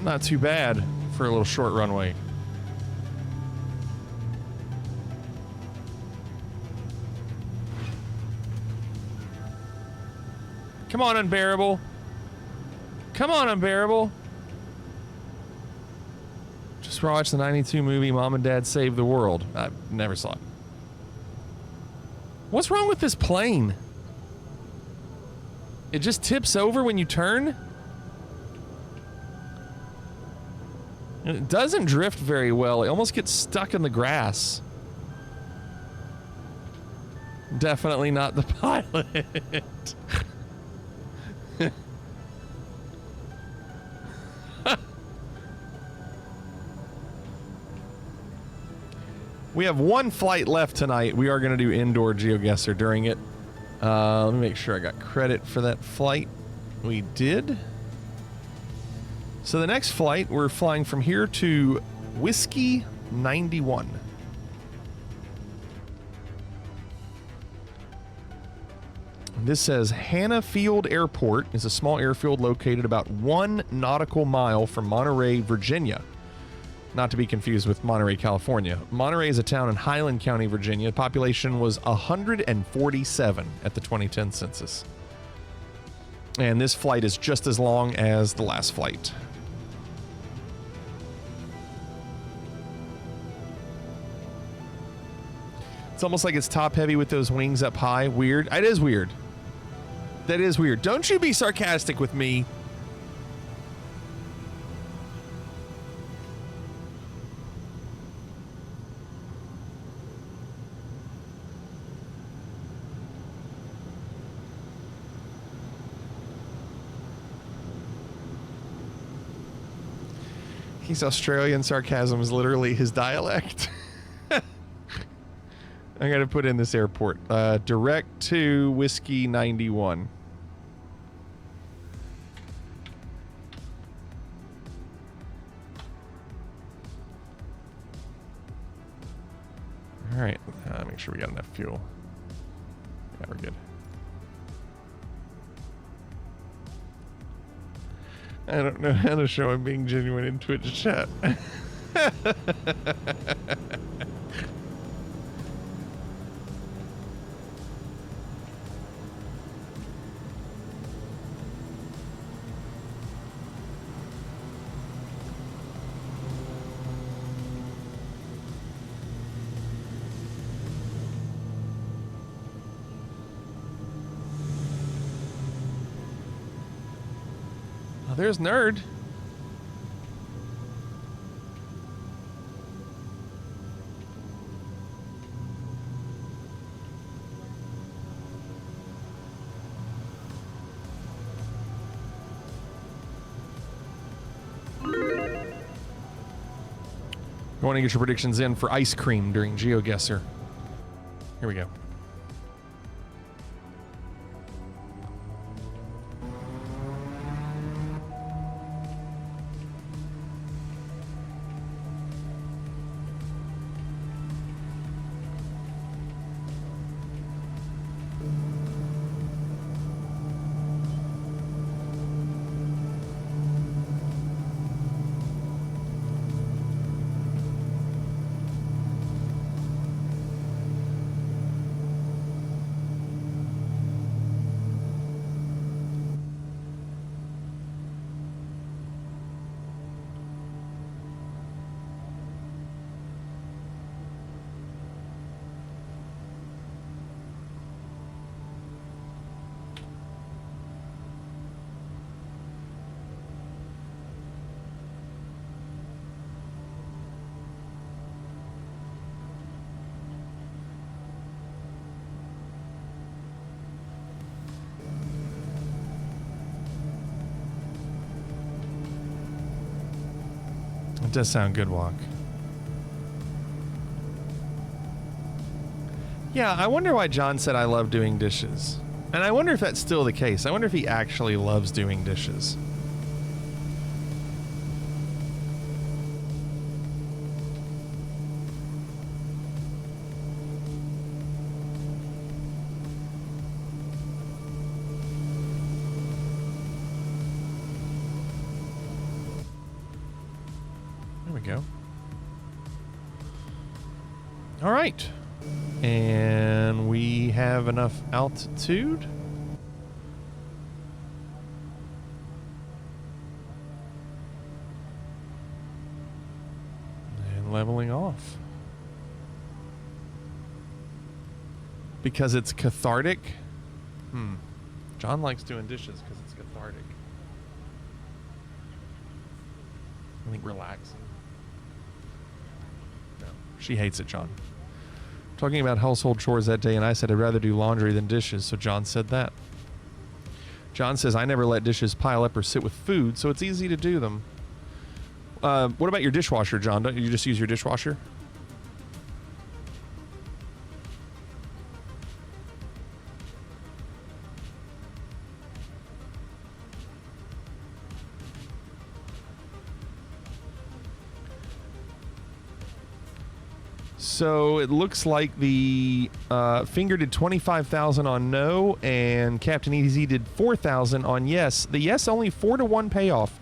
Not too bad for a little short runway. Come on, Unbearable. Come on, Unbearable. Just watched the 92 movie Mom and Dad Saved the World. I never saw it. What's wrong with this plane? It just tips over when you turn? And it doesn't drift very well. It almost gets stuck in the grass. Definitely not the pilot. We have one flight left tonight. We are going to do indoor GeoGuessr during it. Let me make sure I got credit for that flight. We did. So the next flight, we're flying from here to Whiskey 91. This says Hannah Field Airport is a small airfield located about 1 nautical mile from Monterey, Virginia. Not to be confused with Monterey, California. Monterey is a town in Highland County, Virginia. The population was 147 at the 2010 census. And this flight is just as long as the last flight. It's almost like it's top heavy with those wings up high. Weird. It is weird. That is weird. Don't you be sarcastic with me. He's Australian. Sarcasm is literally his dialect. I gotta put in this airport. Direct to Whiskey 91. All right, make sure we got enough fuel. Yeah, we're good. I don't know how to show I'm being genuine in Twitch chat. There's Nerd. You want to get your predictions in for ice cream during GeoGuessr. Here we go. It does sound good, Walk. Yeah, I wonder why John said I love doing dishes. And I wonder if that's still the case. I wonder if he actually loves doing dishes. we go. All right. And we have enough altitude. And leveling off. Because it's cathartic. John likes doing dishes because it's cathartic. I think relaxing. No, she hates it, John. Talking about household chores that day, and I said I'd rather do laundry than dishes, so John said that. John says, I never let dishes pile up or sit with food, so it's easy to do them. What about your dishwasher, John? Don't you just use your dishwasher? So it looks like the Finger did 25,000 on no, and Captain Easy did 4,000 on yes. The yes only 4-to-1 payoff.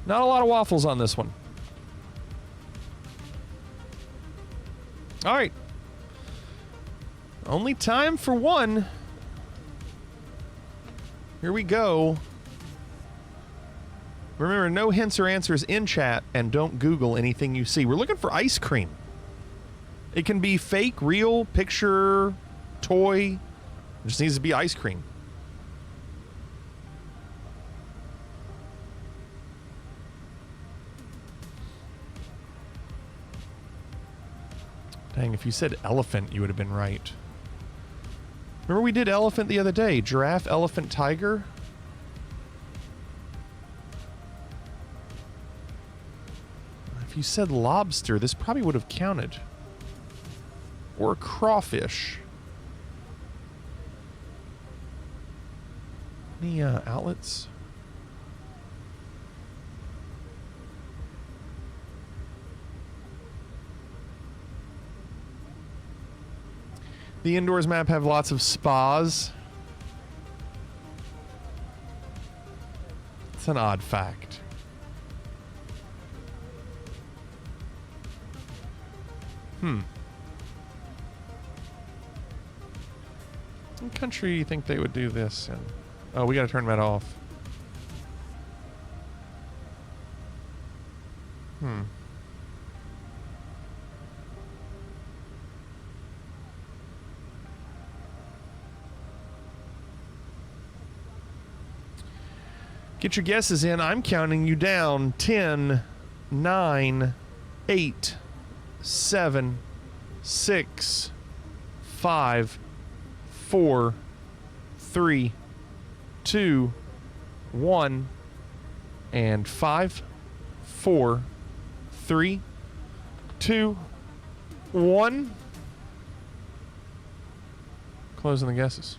Not a lot of waffles on this one. All right. Only time for one. Here we go. Remember, no hints or answers in chat, and don't Google anything you see. We're looking for ice cream. It can be fake, real, picture, toy. It just needs to be ice cream. Dang, if you said elephant, you would have been right. Remember we did elephant the other day? Giraffe, elephant, tiger? If you said lobster, this probably would have counted. Or crawfish. Any outlets? The indoors map have lots of spas. It's an odd fact. What country do you think they would do this in? Oh, we gotta turn that off. Get your guesses in. I'm counting you down. 10, 9, 8, 7, 6, 5, 4, 3, 2, 1, and 5, 4, 3, 2, 1. Closing the guesses.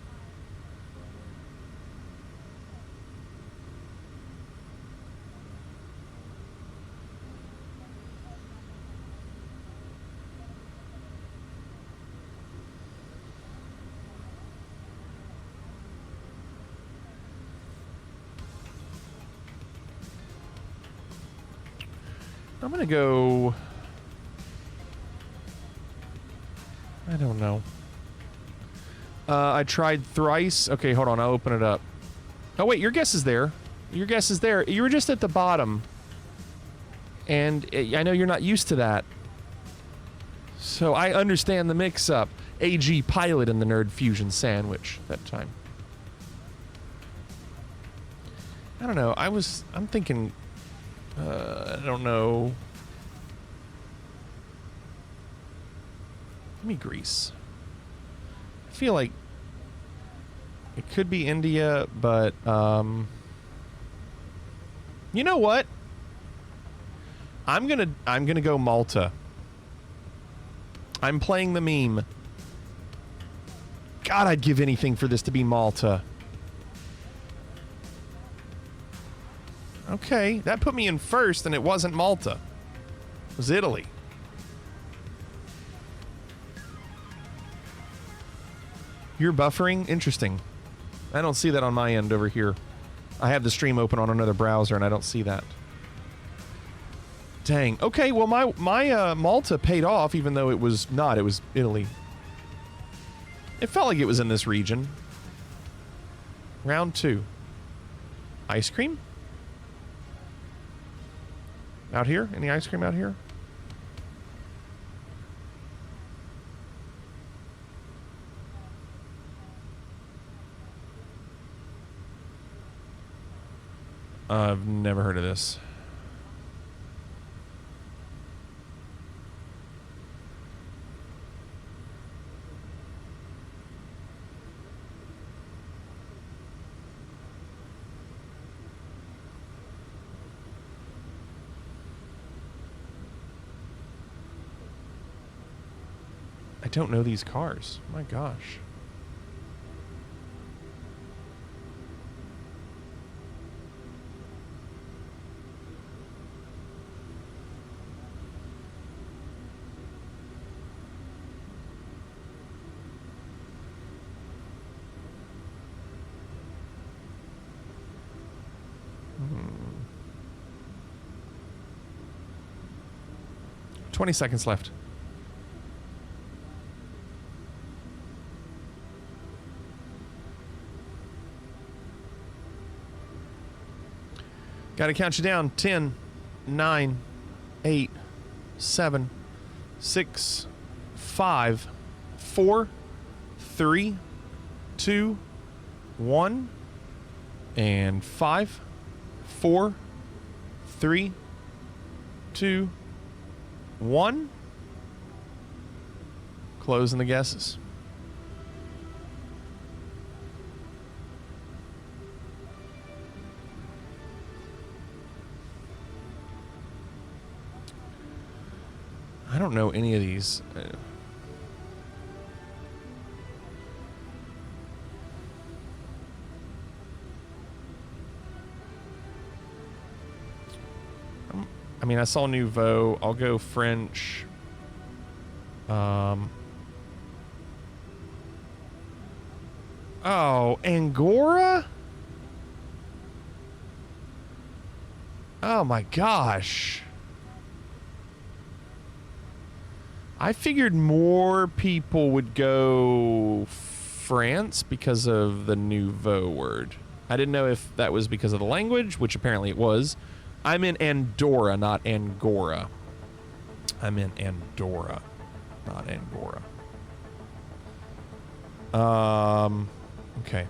I'm gonna go... I don't know. I tried thrice. Okay, hold on. I'll open it up. Oh, wait. Your guess is there. Your guess is there. You were just at the bottom. And I know you're not used to that. So I understand the mix-up. AG Pilot in the Nerd Fusion sandwich that time. I don't know. I'm thinking... I don't know. Give me Greece. I feel like it could be India, but you know what? I'm gonna go Malta. I'm playing the meme. God, I'd give anything for this to be Malta. Okay, that put me in first, and it wasn't Malta. It was Italy. You're buffering? Interesting. I don't see that on my end over here. I have the stream open on another browser, and I don't see that. Dang. Okay, well, my Malta paid off, even though it was not. It was Italy. It felt like it was in this region. Round 2. Ice cream? Out here? Any ice cream out here? I've never heard of this. I don't know these cars. My gosh. Hmm. 20 seconds left. Gotta count you down. 10, 9, 8, 7, 6, 5, 4, 3, 2, 1, and 5, 4, 3, 2, 1. Closing the guesses. I don't know any of these. I mean, I saw Nouveau. I'll go French. Oh, Angora? Oh my gosh. I figured more people would go France because of the Nouveau word. I didn't know if that was because of the language, which apparently it was. I'm in Andorra, not Angora. I'm in Andorra, not Angora. Okay.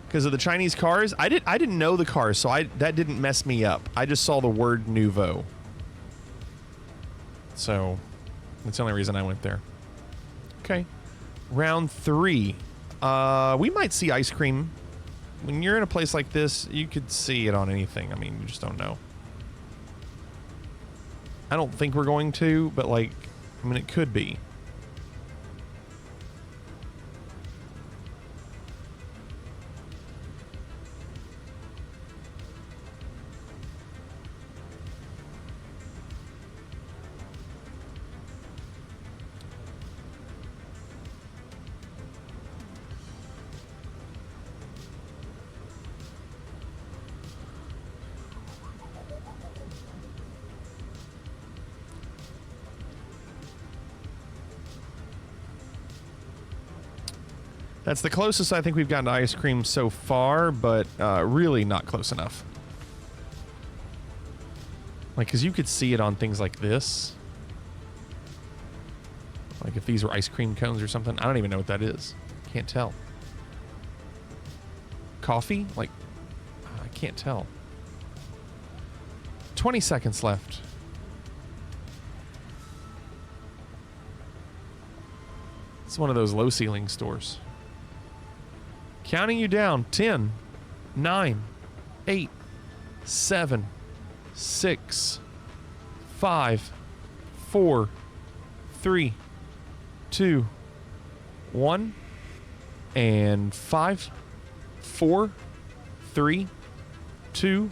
Because of the Chinese cars, I didn't know the cars, so that didn't mess me up. I just saw the word Nouveau. So that's the only reason I went there. Okay. Round 3. We might see ice cream. When you're in a place like this, you could see it on anything. I mean, you just don't know. I don't think we're going to, but like, I mean, it could be. That's the closest I think we've gotten to ice cream so far, but really not close enough. Like, because you could see it on things like this. Like if these were ice cream cones or something. I don't even know what that is. Can't tell. Coffee? Like, I can't tell. 20 seconds left. It's one of those low ceiling stores. Counting you down. 10, 9, 8, 7, 6, 5, 4, 3, 2, 1, and 5, 4, 3, 2,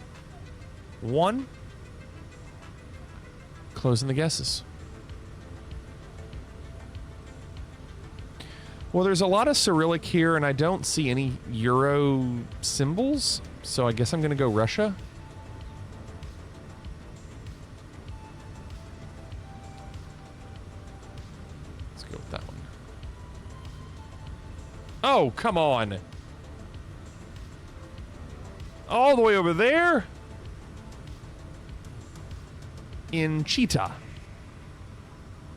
1. Closing the guesses. Well, there's a lot of Cyrillic here, and I don't see any Euro symbols, so I guess I'm going to go Russia. Let's go with that one. Oh, come on. All the way over there? In Cheetah.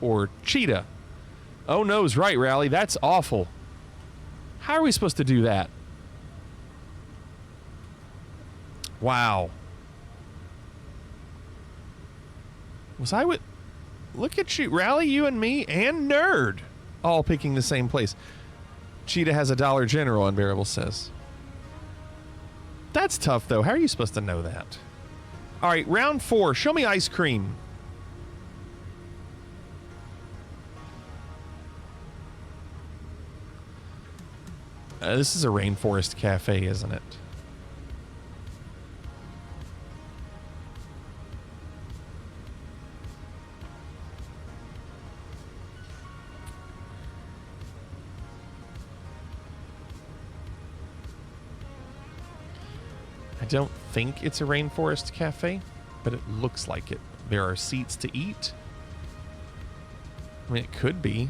Or Cheetah. Oh, no's right, Rally. That's awful. How are we supposed to do that? Wow. Was I with... Look at you, Rally, you and me, and Nerd. All picking the same place. Cheetah has a Dollar General, Unbearable says. That's tough, though. How are you supposed to know that? All right, round 4. Show me ice cream. This is a rainforest cafe, isn't it? I don't think it's a rainforest cafe, but it looks like it. There are seats to eat. I mean, it could be.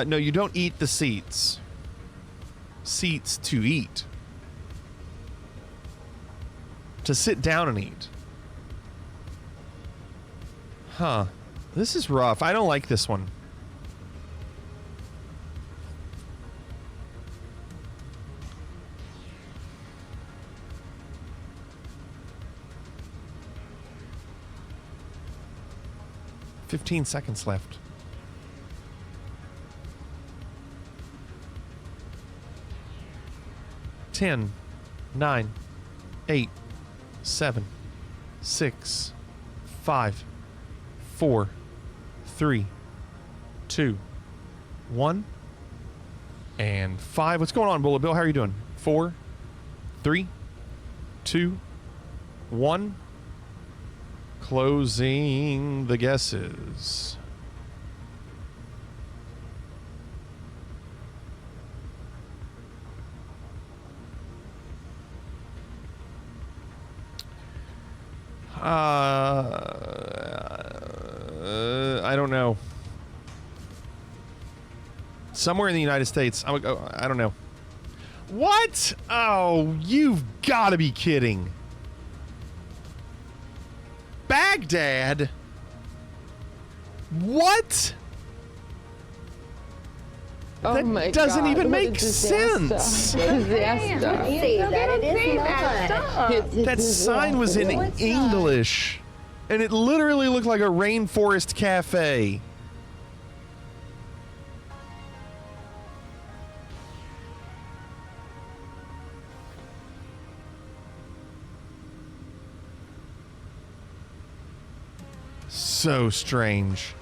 No, you don't eat the seats. Seats to eat. To sit down and eat. Huh. This is rough. I don't like this one. "15 seconds left. Ten, 9, 8, 7, 6, 5, 4, 3, 2, 1, and 5. What's going on, Bullet Bill? How are you doing? 4, 3, 2, 1. Closing the guesses. I don't know. Somewhere in the United States. I don't know. What? Oh, you've got to be kidding. Baghdad? What? Oh that my doesn't God, even what a make disaster. sense. Disaster. Say that it is not. That sign was in English, and it literally looked like a rainforest cafe. So strange.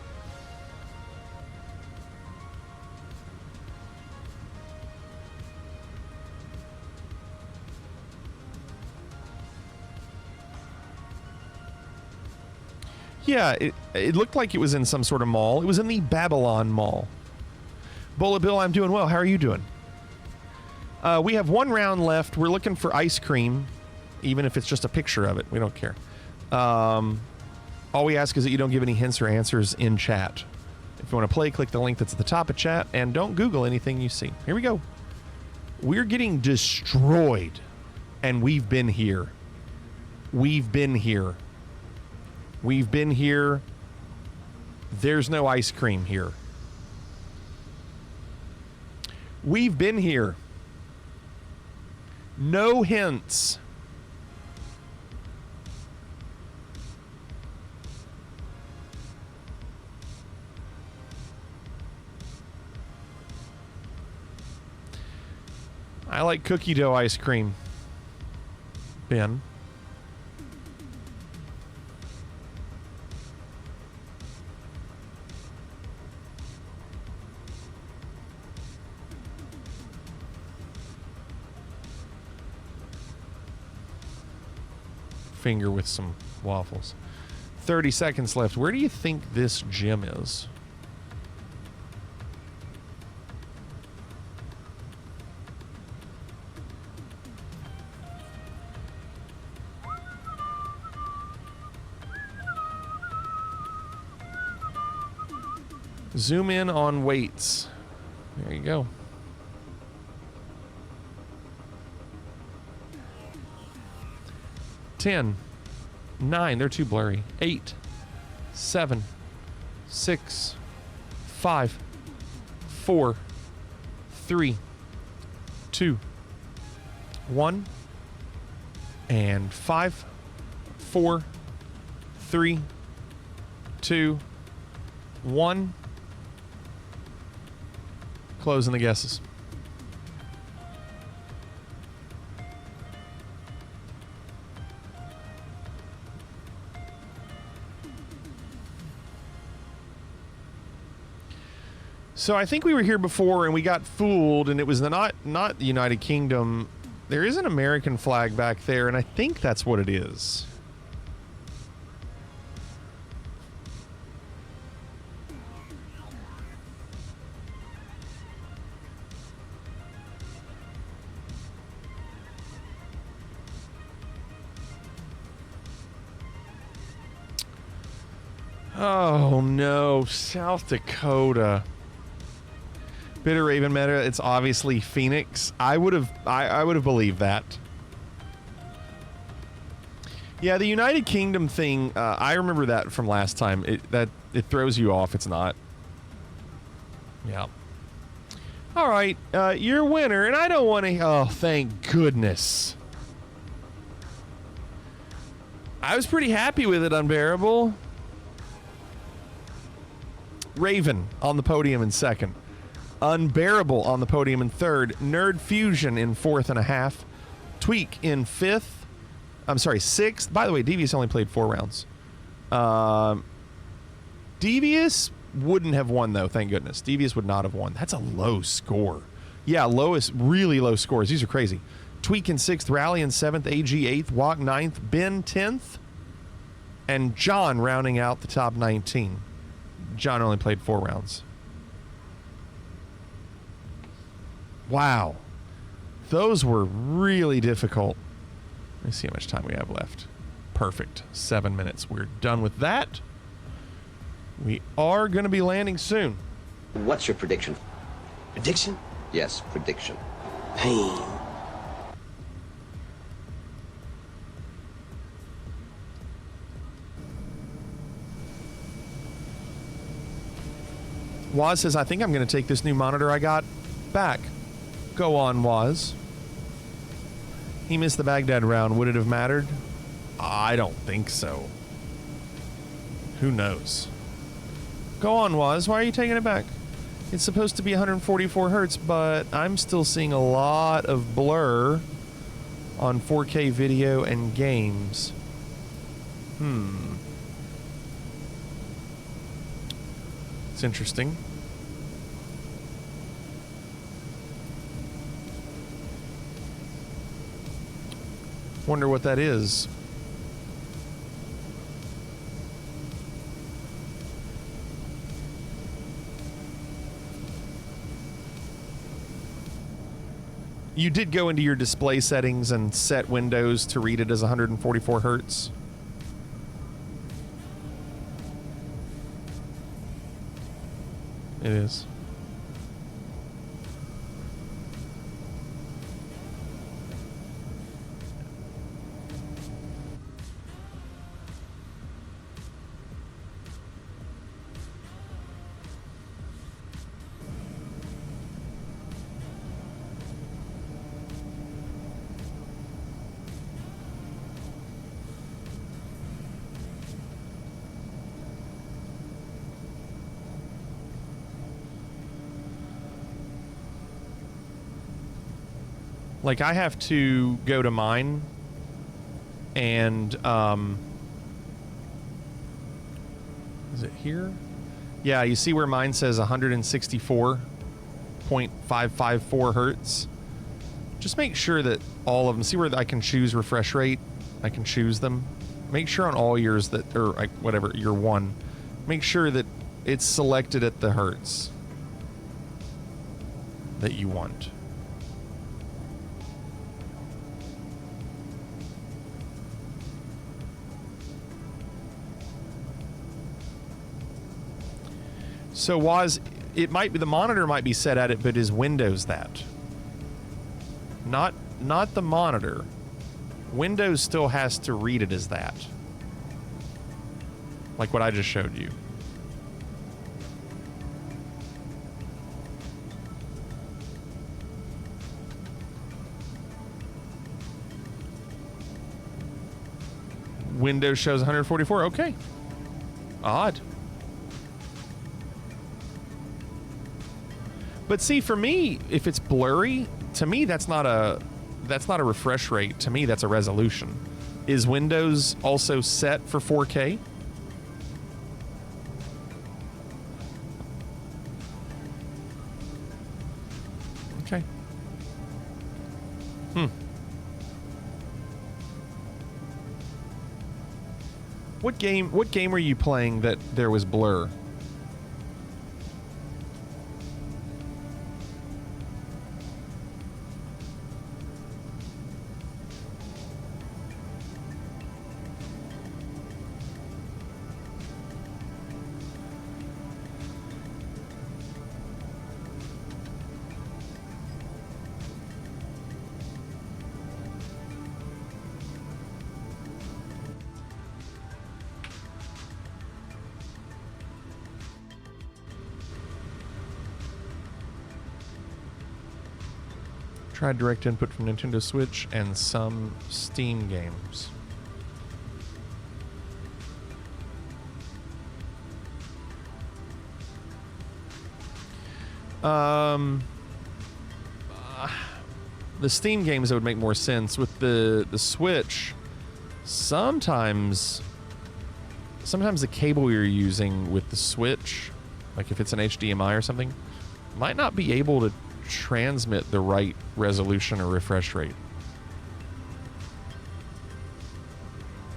Yeah, it looked like it was in some sort of mall. It was in the Babylon Mall. Bullet Bill, I'm doing well. How are you doing? We have one round left. We're looking for ice cream, even if it's just a picture of it. We don't care. All we ask is that you don't give any hints or answers in chat. If you want to play, click the link that's at the top of chat, and don't Google anything you see. Here we go. We're getting destroyed, and we've been here. We've been here. We've been here. There's no ice cream here. We've been here. No hints. I like cookie dough ice cream. Ben. finger with some waffles. 30 seconds left. Where do you think this gym is? Zoom in on weights. There you go. 10, 9, they're too blurry. 8, 7, 6, 5, 4, 3, 2, 1, and 5, 4, 3, 2, 1. Closing the guesses. So I think we were here before and we got fooled, and it was not the United Kingdom. There is an American flag back there, and I think that's what it is. Oh no, South Dakota. Bitter Raven meta, it's obviously Phoenix. I would have believed that. Yeah, the United Kingdom thing, I remember that from last time. It throws you off. It's not. Yeah. All right, you're a winner, and I don't want to. Oh, thank goodness. I was pretty happy with it, Unbearable. Raven on the podium in second. Unbearable on the podium in third. Nerd Fusion in fourth and a half. Tweak in fifth. I'm sorry, sixth. By the way, Devious only played 4 rounds. Devious wouldn't have won, though, thank goodness. Devious would not have won. That's a low score. Yeah, lowest, really low scores. These are crazy. Tweak in sixth. Rally in seventh. AG eighth. Walk ninth. Ben 10th. And John rounding out the top 19. John only played 4 rounds. Wow. Those were really difficult. Let me see how much time we have left. Perfect. 7 minutes. We're done with that. We are going to be landing soon. What's your prediction? Prediction? Yes, prediction. Pain. Waz says, I think I'm going to take this new monitor I got back. Go on, Waz. He missed the Baghdad round. Would it have mattered? I don't think so. Who knows? Go on, Waz. Why are you taking it back? It's supposed to be 144 hertz, but I'm still seeing a lot of blur on 4K video and games. It's interesting. Wonder what that is. You did go into your display settings and set Windows to read it as 144 hertz. It is. Like, I have to go to mine and, is it here? Yeah, you see where mine says 164.554 hertz? Just make sure that all of them, see where I can choose refresh rate? I can choose them. Make sure on all yours that, or like whatever, your one, make sure that it's selected at the hertz that you want. So Woz, it might be, the monitor might be set at it, but is Windows that? Not the monitor. Windows still has to read it as that. Like what I just showed you. Windows shows 144. Okay. Odd. But see, for me, if it's blurry, to me that's not a refresh rate. To me, that's a resolution. Is Windows also set for 4K? Okay. What game were you playing that there was blur? Tried direct input from Nintendo Switch and some Steam games. The Steam games that would make more sense. With the Switch, sometimes the cable you're using with the Switch, like if it's an HDMI or something, might not be able to transmit the right resolution or refresh rate.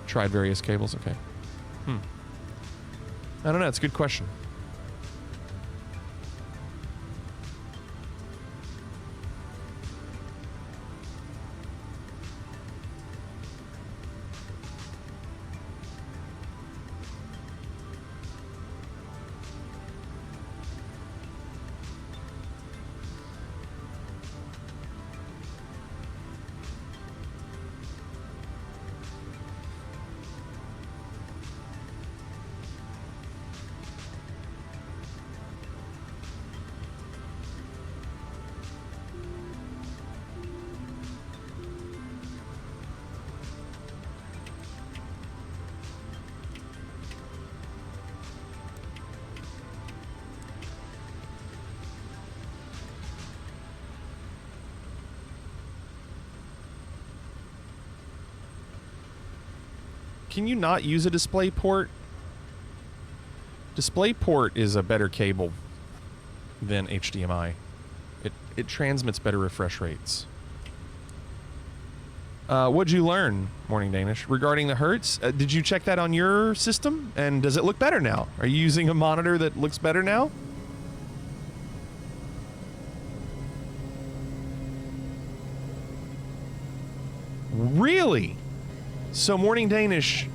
Tried various cables. Okay. I don't know. It's a good question. Can you not use a DisplayPort? DisplayPort is a better cable than HDMI. It transmits better refresh rates. What'd you learn, Morning Danish, regarding the hertz? Did you check that on your system? And does it look better now? Are you using a monitor that looks better now? Really? So, Morning Danish,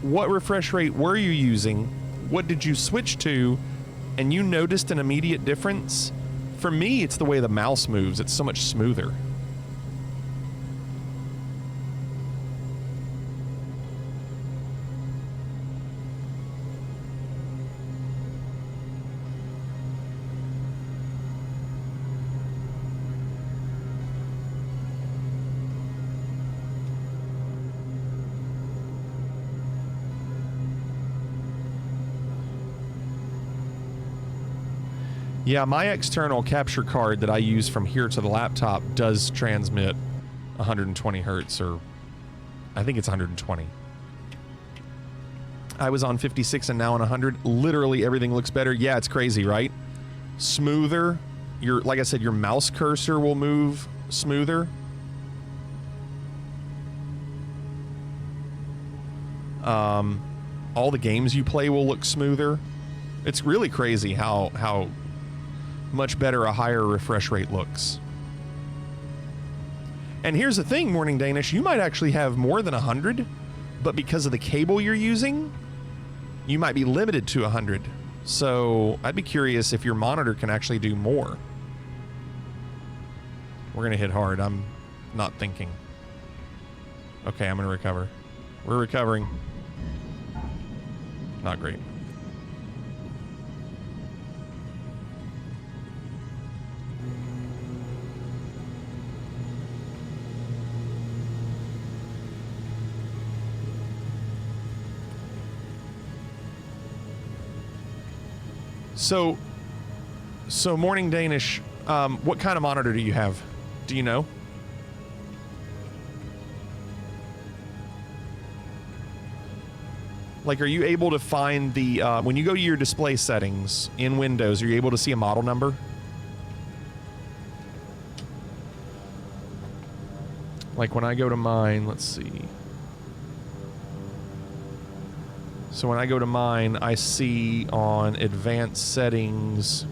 what refresh rate were you using? What did you switch to? And you noticed an immediate difference? For me, it's the way the mouse moves. It's so much smoother. Yeah, my external capture card that I use from here to the laptop does transmit 120 hertz, or I think it's 120. I was on 56 and now on 100. Literally everything looks better. Yeah, it's crazy, right? Smoother. Like I said, your mouse cursor will move smoother. All the games you play will look smoother. It's really crazy how much better a higher refresh rate looks. And here's the thing, Morning Danish, you might actually have more than 100, but because of the cable you're using, you might be limited to 100. So I'd be curious if your monitor can actually do more. We're gonna hit hard. I'm not thinking. Okay, I'm gonna recover. We're recovering. Not great. So Morning Danish, what kind of monitor do you have? Do you know? Like, are you able to find the, when you go to your display settings in Windows, are you able to see a model number? Like when I go to mine, let's see. So when I go to mine, I see on advanced settings,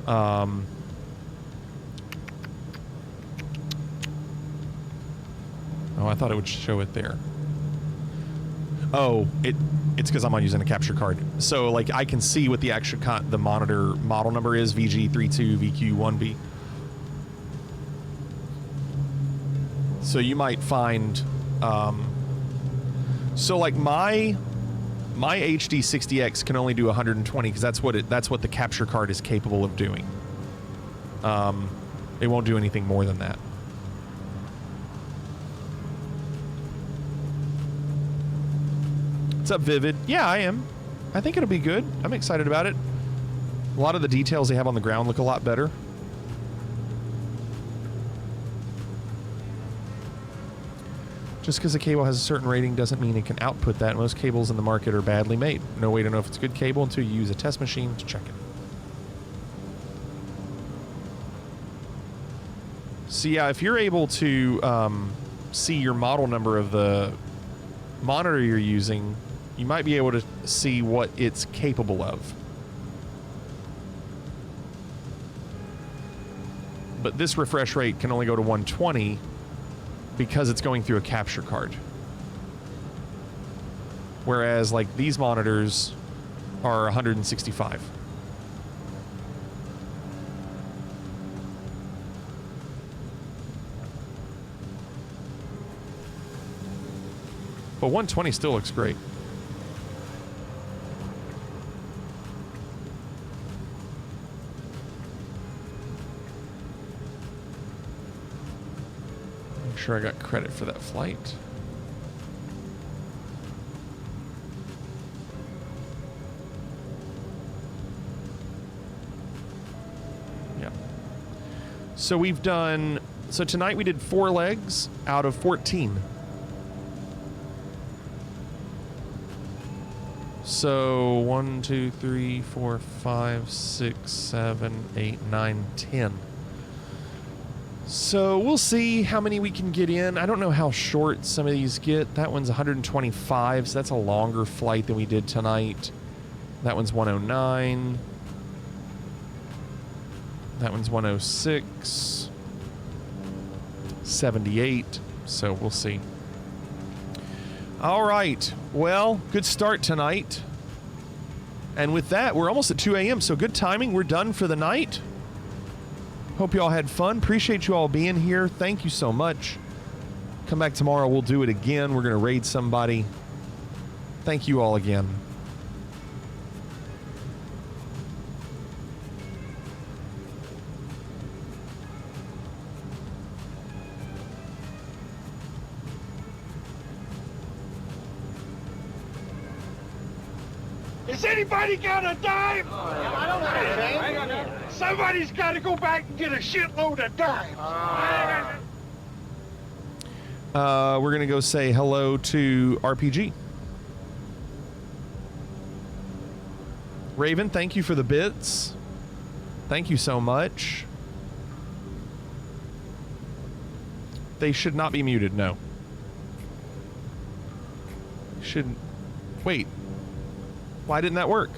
oh, I thought it would show it there. Oh, it's because I'm not using a capture card. So like I can see what the actual the monitor model number is, VG32VQ1B. So you might find, so like my HD60X can only do 120 because that's what the capture card is capable of doing. It won't do anything more than that. What's up, Vivid? Yeah, I am. I think it'll be good. I'm excited about it. A lot of the details they have on the ground look a lot better. Just because a cable has a certain rating doesn't mean it can output that. Most cables in the market are badly made. No way to know if it's a good cable until you use a test machine to check it. So yeah, if you're able to see your model number of the monitor you're using, you might be able to see what it's capable of. But this refresh rate can only go to 120 because it's going through a capture card. Whereas like these monitors are 165. But 120 still looks great. Make sure I got credit for that flight. Yeah. So we've done, so tonight we did 4 legs out of 14. So 1, 2, 3, 4, 5, 6, 7, 8, 9, 10. So we'll see how many we can get in. I don't know how short some of these get. That one's 125, so that's a longer flight than we did tonight. That one's 109. That one's 106. 78. So we'll see. All right. Well, good start tonight. And with that, we're almost at 2 a.m., so good timing. We're done for the night. Hope you all had fun. Appreciate you all being here. Thank you so much. Come back tomorrow. We'll do it again. We're going to raid somebody. Thank you all again. Has anybody got a dime? I don't have a dime. Somebody's got to go back and get a shitload of dimes. We're going to go say hello to RPG. Raven, thank you for the bits. Thank you so much. They should not be muted, no. Wait. Why didn't that work?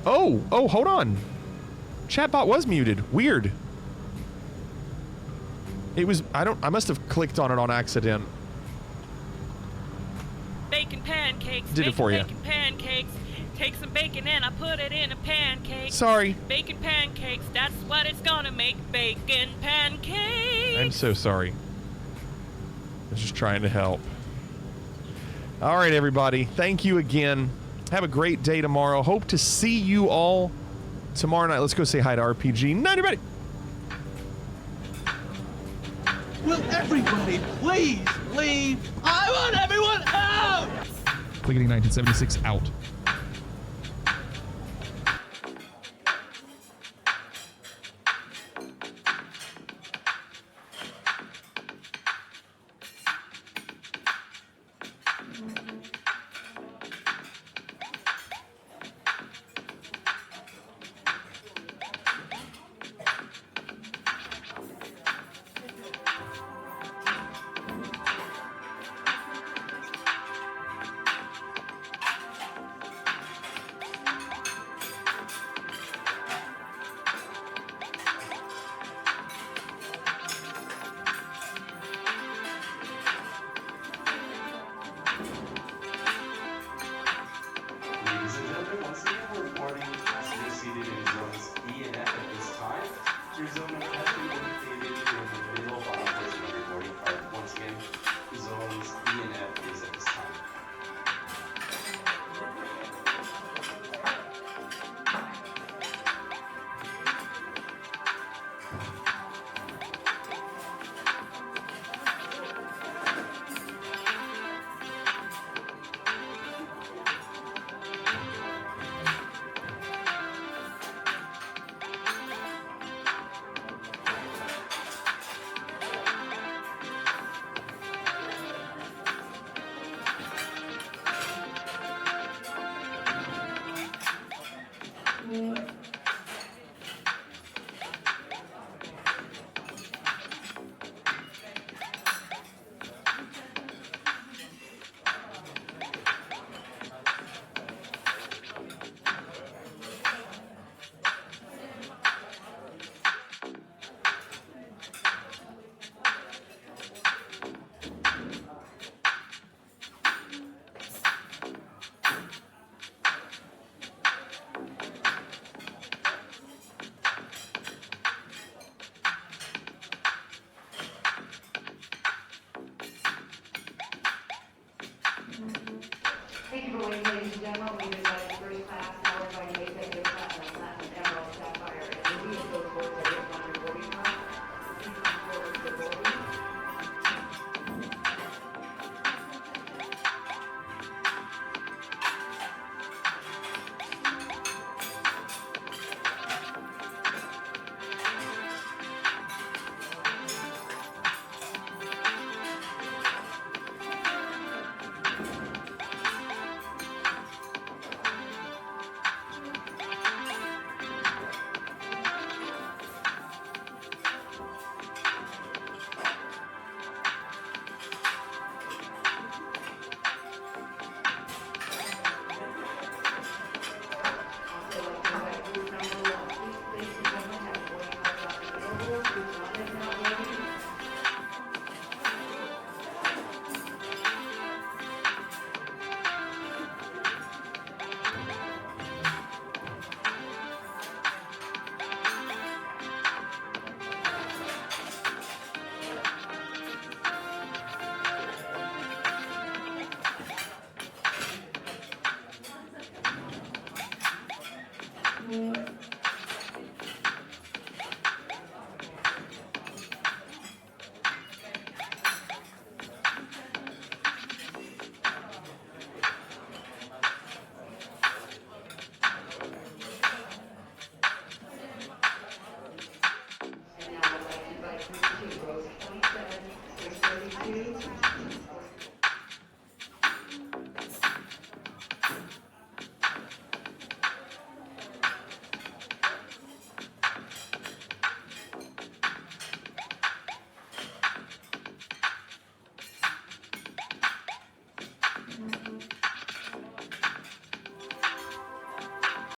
Oh, hold on. Chatbot was muted. Weird. It was, I must have clicked on it on accident. Bacon pancakes. Did it for you. Bacon pancakes. Take some bacon and I put it in a pancake. Sorry. Bacon pancakes, that's what it's gonna make. Bacon pancakes. I'm so sorry. I was just trying to help. All right, everybody. Thank you again. Have a great day tomorrow. Hope to see you all tomorrow night. Let's go say hi to RPG. Night, everybody. Will everybody please leave? I want everyone out! Clickety 1976 out.